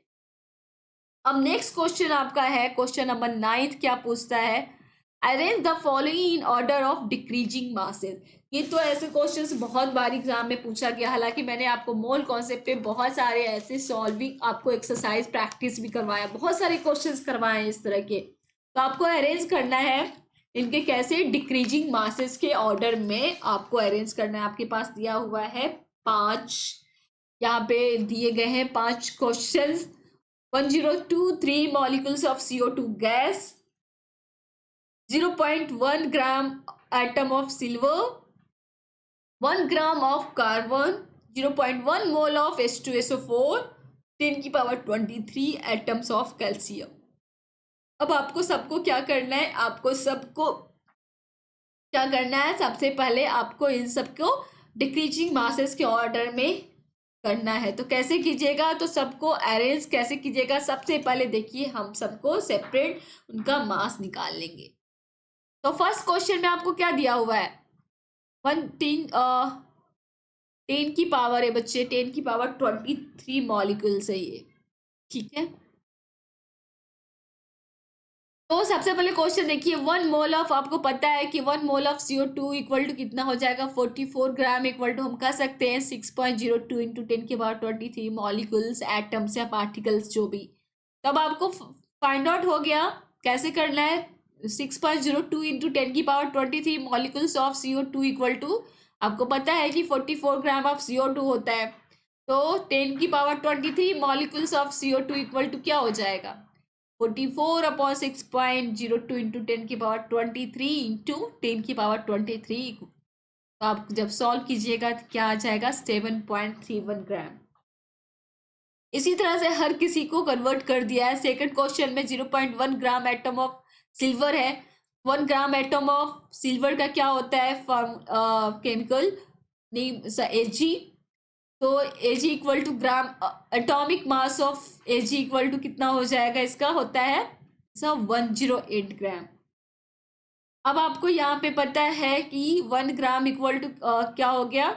अब नेक्स्ट क्वेश्चन आपका है क्वेश्चन नंबर 9 क्या पूछता है, arrange the following in order of decreasing masses. ये तो ऐसे क्वेश्चंस बहुत बार एग्जाम में पूछा गया, हालांकि मैंने आपको मोल कॉन्सेप्ट पे बहुत सारे ऐसे सॉल्विंग आपको एक्सरसाइज प्रैक्टिस भी करवाया, बहुत सारे क्वेश्चंस करवाए हैं इस तरह के। तो आपको अरेंज करना है इनके कैसे, डिक्रीजिंग मासेस के ऑर्डर में आपको अरेंज करना है। आपके पास दिया हुआ है 5, यहाँ पे दिए गए हैं 5 questions. 1023 molecules of CO2 gas, 0.1 gram atom of silver, 1 gram of carbon, 0.1 mole of H2SO4, 10 की पावर 23 atoms of calcium। अब आपको सबको क्या करना है, आपको सबको क्या करना है, सबसे पहले आपको इन सबको डिक्रीजिंग मासेस के ऑर्डर में करना है। तो कैसे कीजिएगा, तो सबको अरेंज कैसे कीजिएगा, सबसे पहले देखिए हम सबको सेपरेट उनका मास निकाल लेंगे। तो फर्स्ट क्वेश्चन में आपको क्या दिया हुआ है, 10 की पावर है बच्चे, 10 की पावर 23 मॉलिक्यूल्स है ये, ठीक है। तो सबसे पहले क्वेश्चन देखिए, 1 मोल ऑफ, आपको पता है कि 1 mole of CO2 equal to कितना हो जाएगा, 44 ग्राम, इक्वल टू हम कह सकते हैं 6.02 इंटू 10 की पावर 23 मॉलिक्यूल्स, एटम्स या पार्टिकल्स जो भी। तब आपको फाइंड आउट हो गया कैसे करना है, 6.02 इंटू 10 की power 23 molecules of CO2 equal to, आपको पता है कि 44 ग्राम ऑफ CO2 होता है। तो 10 की power 23 molecules of CO2 equal to क्या हो जाएगा, 44/6.02 इंटू 10 की पावर 23 इंटू 10 की पावर 23। तो आप जब सॉल्व कीजिएगा तो क्या आ जाएगा, 7.31 ग्राम। इसी तरह से हर किसी को कन्वर्ट कर दिया है। सेकंड क्वेश्चन में 0.1 ग्राम एटम ऑफ सिल्वर है। 1 ग्राम एटम ऑफ सिल्वर का क्या होता है केमिकल नेम, Ag। तो Ag equal to gram, atomic mass of Ag equal to कितना हो जाएगा, इसका होता है 108 ग्राम। अब आपको यहाँ पे पता है कि 1 ग्राम इक्वल टू क्या हो गया,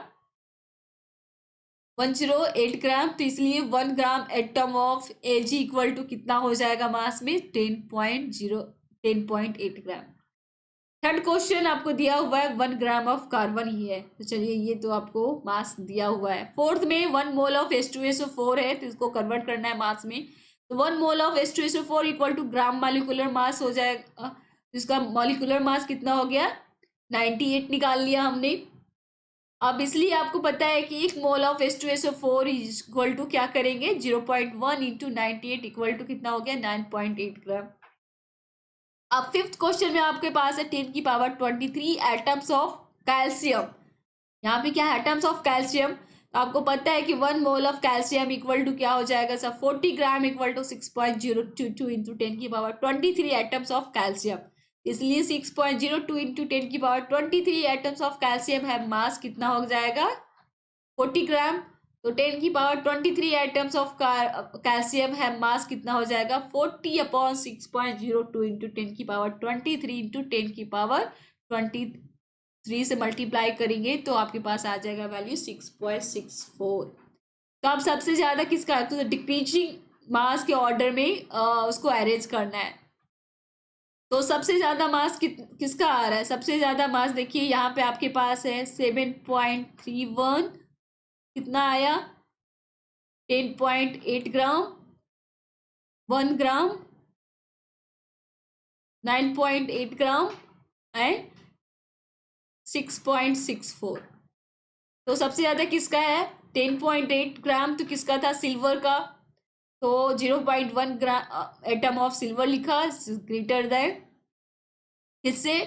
108 ग्राम। तो इसलिए 1 gram atom of Ag equal to कितना हो जाएगा मास में, 10.8 ग्राम। थर्ड क्वेश्चन आपको दिया हुआ है 1 ग्राम ऑफ कार्बन ही है, तो चलिए ये तो आपको मास दिया हुआ है। फोर्थ में 1 मोल ऑफ H2SO4 है, तो इसको कन्वर्ट करना है मास में। तो 1 mole of H2SO4 equal to gram molecular mass हो जाएगा। इसका मॉलिक्यूलर मास कितना हो गया, 98 निकाल लिया हमने। अब इसलिए आपको पता है कि 1 mole of H2SO4 equal to क्या करेंगे, 0.1 इंटू 98 इक्वल टू कितना हो गया, 9.8 ग्राम। अब फिफ्थ क्वेश्चन में आपके पास है 10 की पावर 23 एटम्स ऑफ कैल्शियम। यहाँ पे क्या है, एटम्स ऑफ कैल्शियम। तो आपको पता है कि 1 mole of calcium equal to क्या हो जाएगा sir, 40 gram equal to 6.022 into 10 की पावर 23 एटम्स ऑफ कैल्शियम। इसलिए 6.02 इंटू 10 की पावर 23 एटम्स ऑफ कैल्शियम है मास, कितना हो जाएगा, 40 ग्राम। तो 10 की पावर 23 एटम्स ऑफ कैल्शियम है मास, कितना हो जाएगा, 40/6.02 इंटू 10 की पावर 23 इंटू 10 की पावर 23 से मल्टीप्लाई करेंगे तो आपके पास आ जाएगा वैल्यू 6.64। तो आप सबसे ज्यादा किसका, तो डिक्रीजिंग मास के ऑर्डर में उसको अरेंज करना है। तो सबसे ज्यादा मास किसका आ रहा है, सबसे ज्यादा मास देखिए यहाँ पे आपके पास है 7.31, कितना आया, 10.8 ग्राम, 1 ग्राम, 9.8 ग्राम एंड 6.64। तो सबसे ज्यादा किसका है, 10.8 ग्राम, तो किसका था, सिल्वर का। तो 0.1 ग्राम एटम ऑफ सिल्वर लिखा, ग्रेटर देन किससे,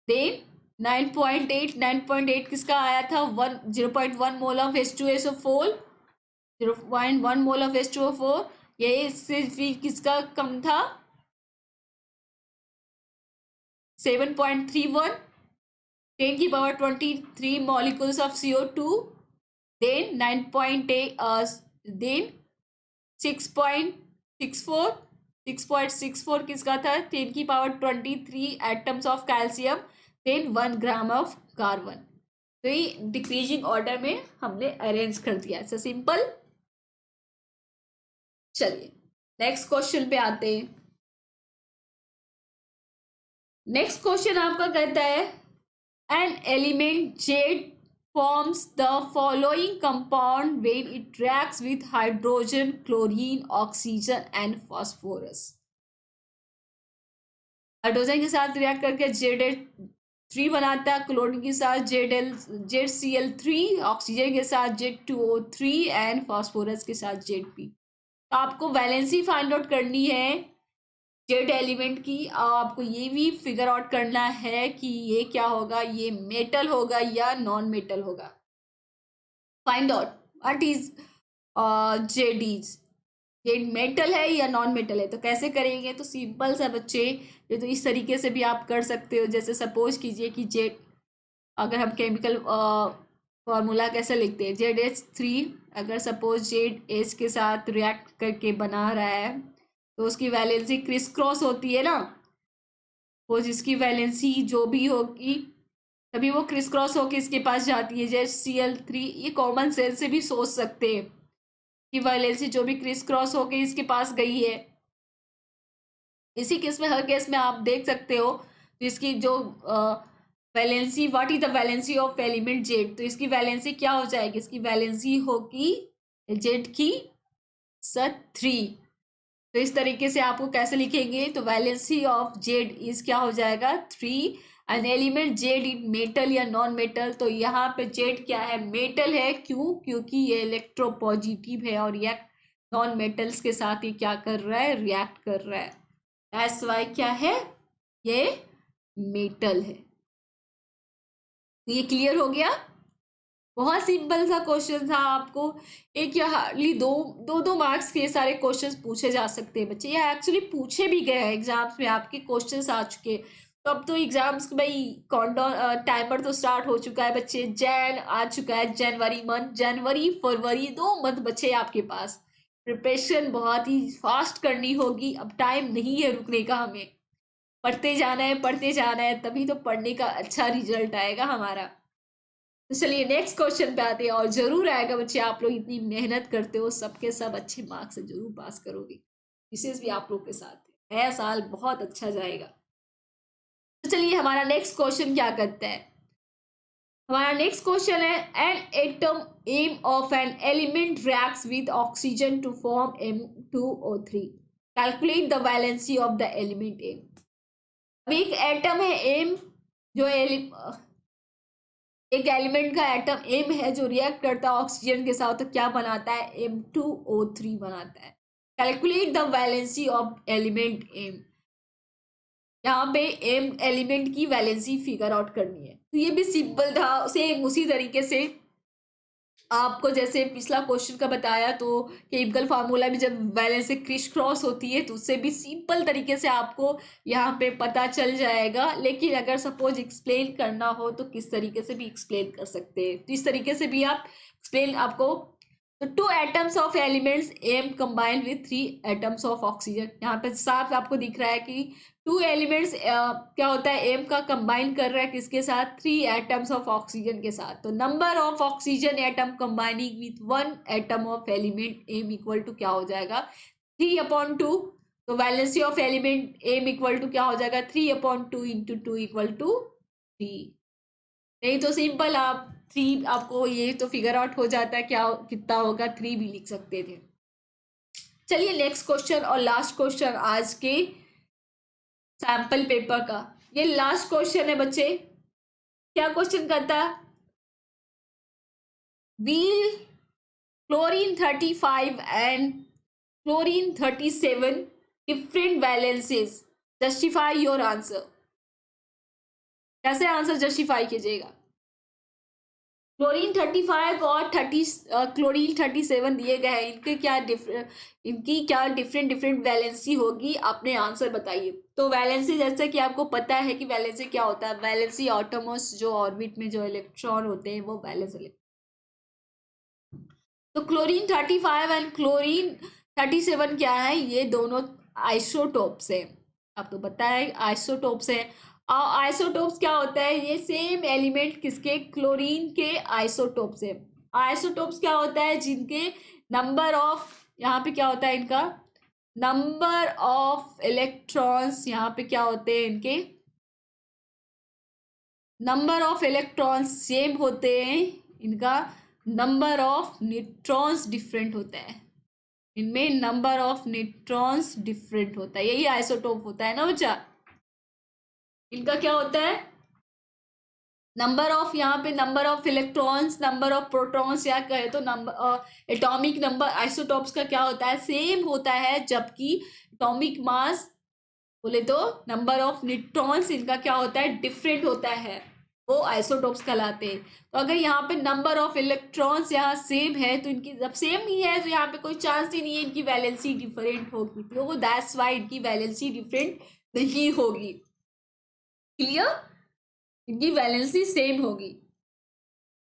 देन 9.8 किसका आया था, 0.1 मोल of H2SO4, 0.1 mole of H2O4, ये इससे फिर किसका कम था, 7.31, 10 की power 23 molecules of CO2, then 9.8, then 6.64, 6.64 किसका था, 10 की power 23 atoms of calcium, then 1 gram of carbon. तो ये डिक्रीजिंग ऑर्डर में हमने अरेंज कर दिया, ऐसा सिंपल। चलिए नेक्स्ट क्वेश्चन पे आते हैं। नेक्स्ट क्वेश्चन आपका कहता है an element Z forms the following compound when it reacts with hydrogen, chlorine, oxygen and phosphorus। Hydrogen के साथ रिएक्ट करके जेड3 बनाता है, क्लोरीन के साथ जेड Cl3, ऑक्सीजन के साथ H2O3 एंड फास्फोरस के साथ Zp। तो आपको वैलेंसी फाइंड आउट करनी है जेड एलिमेंट की, और आपको ये भी फिगर आउट करना है कि ये क्या होगा, ये मेटल होगा या नॉन मेटल होगा। Find out what is Z Z metal है या नॉन मेटल है। तो कैसे करेंगे, तो सिंपल सा बच्चे, ये तो इस तरीके से भी आप कर सकते हो। जैसे सपोज कीजिए कि जेड, अगर हम केमिकल फॉर्मूला कैसे लिखते हैं, ZH3 अगर सपोज जेड के साथ रिएक्ट करके बना रहा है तो उसकी वैलेंसी क्रिस क्रॉस होती है ना, वो जिसकी वैलेंसी जो भी होगी तभी वो क्रिस क्रॉस होके इसके पास जाती है। ZCl3, ये कॉमन सेंस से भी सोच सकते हैं कि वैलेंसी जो भी क्रिस क्रॉस होके इसके पास गई है। इसी केस में, हर केस में आप देख सकते हो तो इसकी जो valency, what is the valency of element Z, तो इसकी वैलेंसी क्या हो जाएगी, इसकी वैलेंसी होगी जेड की 3। तो इस तरीके से आपको कैसे लिखेंगे, तो वैलेंसी ऑफ जेड इज क्या हो जाएगा 3, an element Z in metal या नॉन मेटल। तो यहाँ पे जेड क्या है, मेटल है। क्यों, क्योंकि ये इलेक्ट्रोपॉजिटिव है और ये नॉन मेटल्स के साथ ही क्या कर रहा है, रिएक्ट कर रहा है। एस वाई क्या है, ये मेटल है। तो ये क्लियर हो गया। बहुत सिंपल सा क्वेश्चन था। आपको एक या हार्डली दो मार्क्स के सारे क्वेश्चंस पूछे जा सकते हैं बच्चे, या एक्चुअली पूछे भी गए हैं एग्जाम्स में, आपके क्वेश्चंस आ चुके। तो अब तो एग्जाम्स भाई काउंटडाउन टाइमर तो स्टार्ट हो चुका है बच्चे, जैन आ चुका है, जनवरी मंथ, जनवरी फरवरी 2 मंथ बच्चे आपके पास। प्रिपरेशन बहुत ही फास्ट करनी होगी, अब टाइम नहीं है रुकने का, हमें पढ़ते जाना है, पढ़ते जाना है, तभी तो पढ़ने का अच्छा रिजल्ट आएगा हमारा। तो चलिए नेक्स्ट क्वेश्चन पे आते हैं, और जरूर आएगा बच्चे, आप लोग इतनी मेहनत करते हो, सबके सब अच्छे मार्क्स से जरूर पास करोगे। विशेष भी आप लोग के साथ है, नया साल बहुत अच्छा जाएगा। तो चलिए हमारा नेक्स्ट क्वेश्चन क्या करता है। हमारा नेक्स्ट क्वेश्चन है an atom M of an element reacts with oxygen to form M2O3, calculate the valency of the element M. अब एक एटम है एम, जो एक एलिमेंट का एटम एम है जो रिएक्ट करता है ऑक्सीजन के साथ, तो क्या बनाता है, M2O3 बनाता है। Calculate the valency of element M. यहाँ पे एम एलिमेंट की वैलेंसी फिगर आउट करनी है। तो ये भी सिंपल था, सेम उसी तरीके से आपको जैसे पिछला क्वेश्चन का बताया, तो केमिकल फार्मूला में जब वैलेंसी क्रिस क्रॉस होती है तो उससे भी सिंपल तरीके से आपको यहाँ पे पता चल जाएगा। लेकिन अगर सपोज एक्सप्लेन करना हो तो किस तरीके से भी एक्सप्लेन कर सकते हैं, तो इस तरीके से भी आप एक्सप्लेन आपको। तो 2 atoms of elements M combined with 3 atoms of oxygen. यहाँ पे साफ आपको दिख रहा है कि 2 एलिमेंट्स क्या होता है, एम का कंबाइन कर रहा है किसके साथ, 3 एटम्स ऑफ ऑक्सीजन के साथ। तो number of oxygen atom combining with 1 atom of element M equal to क्या हो जाएगा, 3/2। तो valency of element M equal to क्या हो जाएगा, 3/2 इंटू 2 इक्वल टू 3। नहीं तो सिंपल आप 3, आपको ये तो फिगर आउट हो जाता है क्या कितना होगा, 3 भी लिख सकते थे। चलिए नेक्स्ट क्वेश्चन और लास्ट क्वेश्चन आज के सैंपल पेपर का, ये लास्ट क्वेश्चन है बच्चे। क्या क्वेश्चन करता है, wheel chlorine 35 and chlorine 37 different valencies, justify your answer. कैसे आंसर जस्टिफाई कीजिएगा। क्लोरीन 35 और क्लोरीन 37 दिए गए हैं, इनकी क्या डिफरेंट वैलेंसी होगी, आपने आंसर बताइए। तो वैलेंसी जैसे कि आपको पता है कि वैलेंसी क्या होता है, वैलेंसी एटम्स जो ऑर्बिट में जो इलेक्ट्रॉन होते हैं वो वैलेंस। तो क्लोरीन 35 एंड क्लोरीन 37 क्या है, ये दोनों आइसोटोप्स है। आपको पता है आइसोटोप्स है। और आइसोटोप्स क्या होता है, ये सेम एलिमेंट किसके, क्लोरीन के आइसोटोप्स है। आइसोटोप्स क्या होता है, जिनके नंबर ऑफ, यहाँ पे क्या होता है इनका नंबर ऑफ इलेक्ट्रॉन्स यहाँ पे क्या होते हैं इनके, नंबर ऑफ इलेक्ट्रॉन्स सेम होते हैं, इनका नंबर ऑफ न्यूट्रॉन्स डिफरेंट होता है, इनमें नंबर ऑफ न्यूट्रॉन्स डिफरेंट होता है, यही आइसोटोप होता है ना बच्चा। इनका क्या होता है, नंबर ऑफ, यहाँ पे number of electrons, number of protons, या कहे तो नंबर एटॉमिक नंबर आइसोटॉप्स का क्या होता है, सेम होता है, जबकि एटॉमिक मास बोले तो नंबर ऑफ न्यूट्रॉन्स इनका क्या होता है, डिफरेंट होता है, वो आइसोटोप्स कहलाते हैं। तो अगर यहाँ पे नंबर ऑफ इलेक्ट्रॉन्स यहाँ सेम है तो इनकी, जब सेम ही है तो यहाँ पे कोई चांस ही नहीं है इनकी वैलेंसी डिफरेंट होगी, तो वो दैट्स वाई इनकी वैलेंसी डिफरेंट नहीं होगी। क्लियर, इनकी वैलेंसी सेम होगी।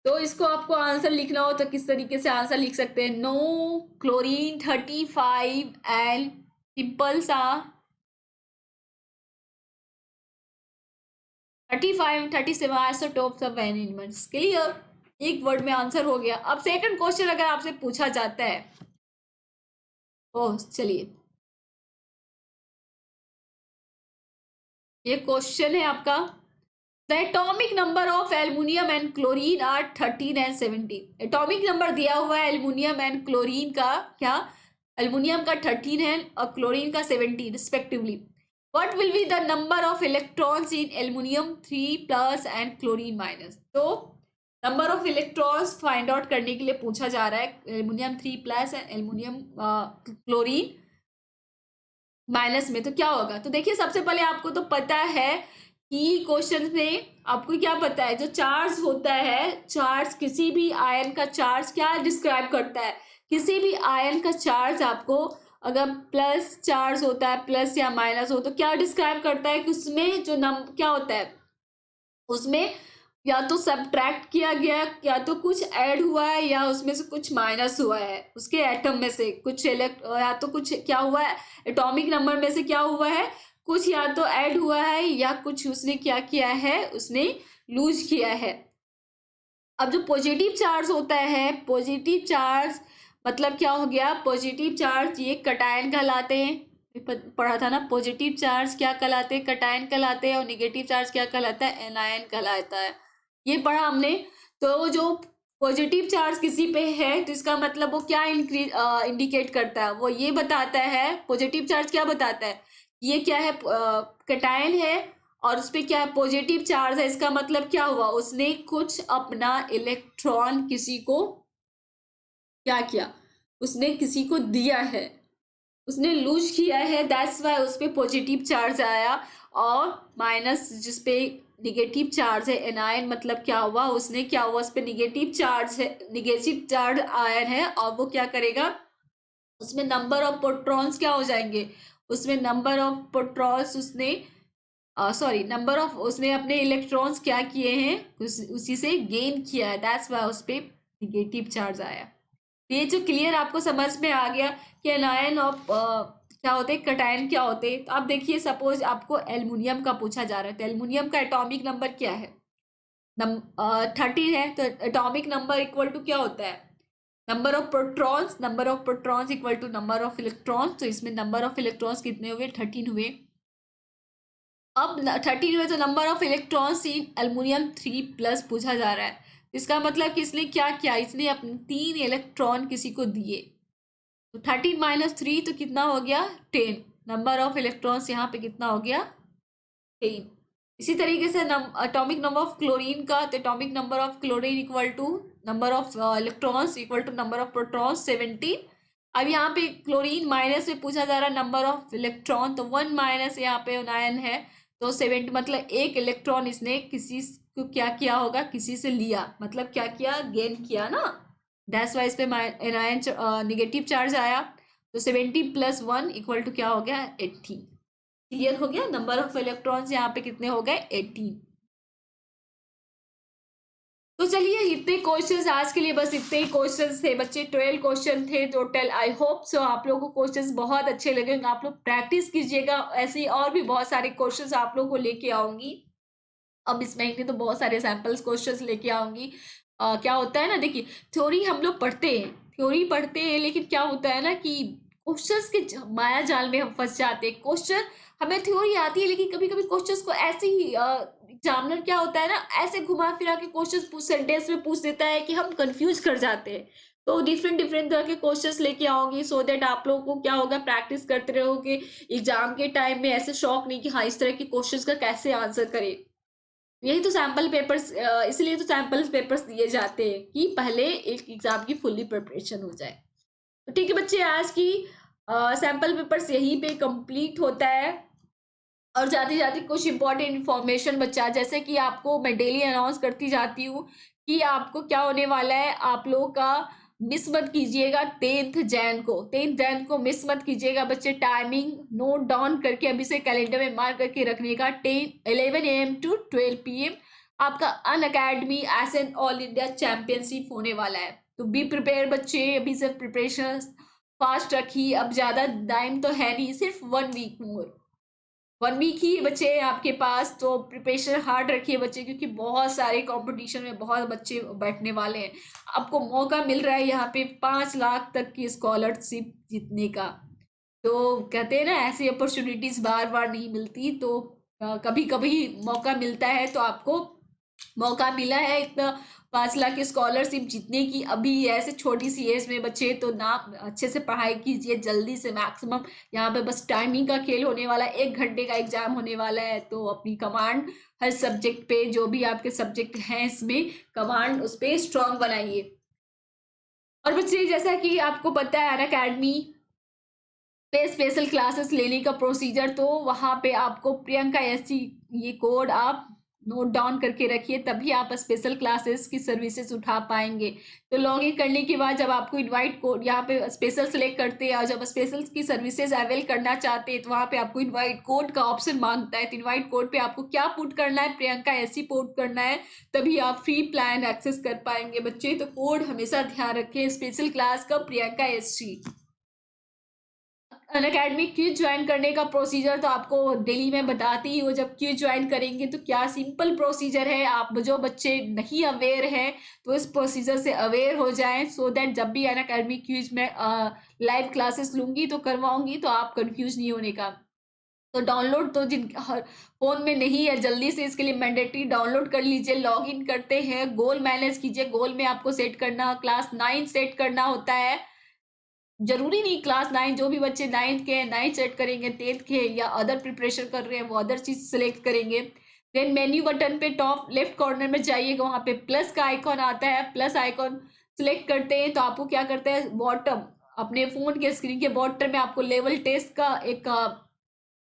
तो इसको आपको आंसर लिखना हो तो किस तरीके से आंसर लिख सकते हैं, नो क्लोरीन 35 एंड सिंपल सा 35 37 isotopes of an elements. Clear, एक वर्ड में आंसर हो गया। अब सेकंड क्वेश्चन अगर आपसे पूछा जाता है, ओह चलिए, ये क्वेश्चन है आपका, the atomic number of aluminium and chlorine are 13 and 17। Atomic number दिया हुआ है एल्युमिनियम एंड क्लोरीन का, क्या, एल्युमिनियम का 13 है और क्लोरीन का 17 respectively. What will be the number of electrons in aluminium 3 plus and chlorine minus. तो number of electrons find out करने के लिए पूछा जा रहा है, aluminium 3 plus and aluminium chlorine minus में, तो क्या होगा। तो देखिए सबसे पहले आपको तो पता है कि क्वेश्चन में आपको क्या पता है, जो चार्ज होता है, चार्ज किसी भी आयन का चार्ज क्या डिस्क्राइब करता है, किसी भी आयन का चार्ज आपको अगर प्लस चार्ज होता है, प्लस या माइनस हो, तो क्या डिस्क्राइब करता है कि उसमें जो क्या होता है, उसमें या तो सब्ट्रैक्ट किया गया, या तो कुछ ऐड हुआ है, या उसमें से कुछ माइनस हुआ है, उसके एटम में से कुछ या तो कुछ क्या हुआ है, एटॉमिक नंबर में से क्या हुआ है, कुछ या तो ऐड हुआ है या कुछ उसने क्या किया है, उसने लूज किया है। अब जो पॉजिटिव चार्ज होता है, पॉजिटिव चार्ज मतलब क्या हो गया, पॉजिटिव चार्ज ये कटायन कहलाते हैं, पढ़ा था ना, पॉजिटिव चार्ज क्या कहलाते हैं, कटायन कहलाते हैं, और निगेटिव चार्ज क्या कहलाता है, एनायन कहलाता है, ये पढ़ा हमने। तो जो पॉजिटिव चार्ज किसी पे है तो इसका मतलब वो क्या इंडिकेट करता है, वो ये बताता है, पॉजिटिव चार्ज क्या बताता है, ये क्या है, कटायन है, और उस पर क्या है, पॉजिटिव चार्ज है, इसका मतलब क्या हुआ, उसने कुछ अपना इलेक्ट्रॉन किसी को क्या किया, उसने किसी को दिया है, उसने लूज किया है, दैट्स वाई उस पर पॉजिटिव चार्ज आया। और माइनस जिसपे निगेटिव चार्ज है, एनायन मतलब क्या हुआ, उसने क्या हुआ, उस पर निगेटिव चार्ज है, निगेटिव चार्ज आयन है, और वो क्या करेगा, उसमें नंबर ऑफ प्रोटॉन्स क्या हो जाएंगे, उसमें नंबर ऑफ प्रोटॉन्स उसने सॉरी नंबर ऑफ उसने अपने इलेक्ट्रॉन्स क्या किए हैं, उसी से गेन किया है, दैट्स वाई उस पर निगेटिव चार्ज आया। ये जो क्लियर आपको समझ में आ गया कि एनायन ऑफ क्या होते हैं, कटायन क्या होते हैं। तो आप देखिए सपोज आपको एल्युमिनियम का पूछा जा रहा है, तो एल्युमिनियम का एटॉमिक नंबर क्या है, 13 है, तो एटॉमिक नंबर इक्वल टू क्या होता है, number of protons, number of protons equal to number of electrons, तो इसमें नंबर ऑफ इलेक्ट्रॉन्स कितने हुए, 13 हुए। अब 13 हुए तो number of electrons in aluminium 3 plus पूछा जा रहा है, इसका मतलब कि इसने क्या किया, इसने अपने 3 इलेक्ट्रॉन किसी को दिए, तो 13 माइनस 3 तो कितना हो गया, 10, नंबर ऑफ इलेक्ट्रॉन्स यहाँ पे कितना हो गया, 10। इसी तरीके से एटॉमिक नंबर ऑफ क्लोरीन का, तो atomic number of chlorine equal to number of electrons equal to number of protons 17। अब यहाँ पे क्लोरीन माइनस में पूछा जा रहा है नंबर ऑफ इलेक्ट्रॉन, तो 1 माइनस यहाँ पे 9 है, तो 70 मतलब एक इलेक्ट्रॉन इसने किसी को क्या किया होगा, किसी से लिया, मतलब क्या किया, गेन किया ना, दैट्स वाई इस पे एनायन निगेटिव चार्ज आया, तो 70 प्लस 1 इक्वल टू क्या हो गया, 18। क्लियर हो गया, नंबर ऑफ इलेक्ट्रॉन्स यहाँ पे कितने हो गए, 18। तो चलिए इतने क्वेश्चंस आज के लिए, बस इतने ही क्वेश्चंस थे बच्चे, 12 क्वेश्चन थे टोटल। आई होप सो आप लोगों को क्वेश्चंस बहुत अच्छे लगे, आप लोग प्रैक्टिस कीजिएगा, ऐसे ही और भी बहुत सारे क्वेश्चंस आप लोगों को लेके आऊंगी। अब इस महीने तो बहुत सारे सैम्पल्स क्वेश्चंस लेके आऊंगी। क्या होता है ना, देखिए थ्योरी हम लोग पढ़ते हैं, थ्योरी पढ़ते हैं, लेकिन क्या होता है ना कि क्वेश्चंस के माया जाल में हम फंस जाते हैं। क्वेश्चन हमें थ्योरी आती है, लेकिन कभी कभी क्वेश्चंस को ऐसे ही एग्जामिनर क्या होता है ना, ऐसे घुमा फिरा के क्वेश्चंस पूछ सेंटेंस में पूछ देता है कि हम कंफ्यूज कर जाते हैं। तो डिफरेंट डिफरेंट तरह के क्वेश्चंस लेके आओगी, सो दैट आप लोगों को क्या होगा, प्रैक्टिस करते रहोगे एग्जाम के टाइम में। ऐसे शौक नहीं कि हाँ इस तरह के क्वेश्चंस का कैसे आंसर करें। यही तो सैम्पल पेपर्स, इसलिए तो सैम्पल पेपर्स दिए जाते हैं कि पहले एक एग्जाम की फुल्ली प्रिपरेशन हो जाए। तो ठीक है बच्चे, आज की सैम्पल पेपर्स यहीं पे कंप्लीट होता है। और जाती जाती कुछ इंपॉर्टेंट इन्फॉर्मेशन बच्चा, जैसे कि आपको मैं डेली अनाउंस करती जाती हूँ कि आपको क्या होने वाला है। आप लोगों का मिस मत कीजिएगा 10th जैन को मिस मत कीजिएगा बच्चे। टाइमिंग नोट डाउन करके अभी से कैलेंडर में मार्क करके रखने का, 11 AM to 12 PM आपका Unacademy S N all India championship होने वाला है। तो बी प्रिपेयर बच्चे, अभी से प्रिपरेशन फास्ट रखिए। अब ज्यादा टाइम तो है नहीं, सिर्फ 1 वीक मोर, 1 वीक ही बच्चे हैं आपके पास। तो प्रिपरेशन हार्ड रखिए बच्चे, क्योंकि बहुत सारे कंपटीशन में बहुत बच्चे बैठने वाले हैं। आपको मौका मिल रहा है यहाँ पे 5 लाख तक की स्कॉलरशिप जीतने का। तो कहते हैं ना, ऐसी अपॉर्चुनिटीज बार बार नहीं मिलती, तो कभी कभी मौका मिलता है। तो आपको मौका मिला है इतना 5 लाख की स्कॉलरशिप जीतने की, अभी ऐसे छोटी सी एज में बच्चे। तो ना अच्छे से पढ़ाई कीजिए जल्दी से, मैक्सिमम यहाँ पे बस टाइमिंग का खेल होने वाला है, 1 घंटे का एग्जाम होने वाला है। तो अपनी कमांड हर सब्जेक्ट पे, जो भी आपके सब्जेक्ट हैं इसमें, कमांड उस पर स्ट्रांग बनाइए। और बच्चे जैसा कि आपको पता है अन अकेडमी पे स्पेशल क्लासेस लेने का प्रोसीजर, तो वहां पे आपको प्रियंका एससी ये कोड आप नोट डाउन करके रखिए, तभी आप स्पेशल क्लासेस की सर्विसेज उठा पाएंगे। तो लॉग इन करने के बाद जब आपको इनवाइट कोड यहाँ पे स्पेशल सेलेक्ट करते हैं, और जब स्पेशल की सर्विसेज अवेल करना चाहते हैं, तो वहाँ पे आपको इनवाइट कोड का ऑप्शन मांगता है। तो इनवाइट कोड पे आपको क्या पुट करना है, प्रियंका एससी पुट करना है, तभी आप फ्री प्लान एक्सेस कर पाएंगे बच्चे। तो कोड हमेशा ध्यान रखें, स्पेशल क्लास का प्रियंका एससी। अन अकेडमी क्विज ज्वाइन करने का प्रोसीजर तो आपको डेली में बताती ही हो। जब क्विज ज्वाइन करेंगे तो क्या सिंपल प्रोसीजर है, आप जो बच्चे नहीं अवेयर हैं तो इस प्रोसीजर से अवेयर हो जाएं, सो दैट जब भी अन अकेडमी क्विज में लाइव क्लासेस लूंगी तो करवाऊंगी, तो आप कंफ्यूज नहीं होने का। तो डाउनलोड तो जिन फोन में नहीं है, जल्दी से इसके लिए मैंडेटरी डाउनलोड कर लीजिए। लॉग इन करते हैं, गोल मैनेज कीजिए। गोल में आपको सेट करना, क्लास 9 सेट करना होता है। जरूरी नहीं क्लास 9, जो भी बच्चे 9th के हैं 9th सेट करेंगे, 10th के या अदर प्रिपरेशन कर रहे हैं वो अदर चीज सेलेक्ट करेंगे। देन मेन्यू बटन पे टॉप लेफ्ट कॉर्नर में जाइएगा, वहां पे प्लस का आइकॉन आता है, प्लस आइकॉन सिलेक्ट करते हैं तो आपको क्या करते हैं, बॉटम अपने फोन के स्क्रीन के बॉटम में आपको लेवल टेस्ट का एक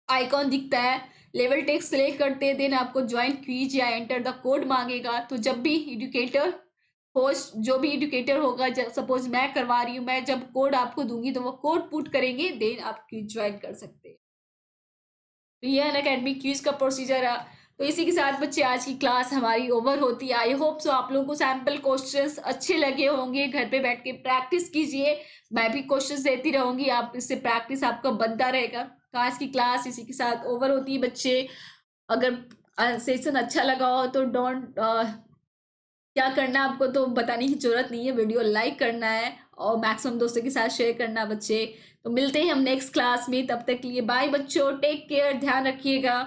आइकॉन दिखता है। लेवल टेक्स्ट सिलेक्ट करते हैं, देन आपको ज्वाइन क्विज या एंटर द कोड मांगेगा। तो जब भी एजुकेटर होस्ट, जो भी एजुकेटर होगा, सपोज मैं करवा रही हूँ, मैं जब कोड आपको दूंगी तो वो कोड पुट करेंगे, देन आप क्विज ज्वाइन कर सकते हैं। तो ये अन अकेडमी क्विज का प्रोसीजर है। तो इसी के साथ बच्चे आज की क्लास हमारी ओवर होती है। आई होप सो आप लोगों को सैम्पल क्वेश्चंस अच्छे लगे होंगे। घर पे बैठ के प्रैक्टिस कीजिए, मैं भी क्वेश्चंस देती रहूंगी, आप इससे प्रैक्टिस आपका बनता रहेगा। तो आज की क्लास इसी के साथ ओवर होती है बच्चे। अगर सेशन अच्छा लगा हो तो डोंट क्या करना है आपको तो बताने की जरूरत नहीं है, वीडियो लाइक करना है और मैक्सिमम दोस्तों के साथ शेयर करना बच्चे। तो मिलते हैं हम नेक्स्ट क्लास में, तब तक के लिए बाय बच्चों, टेक केयर, ध्यान रखिएगा।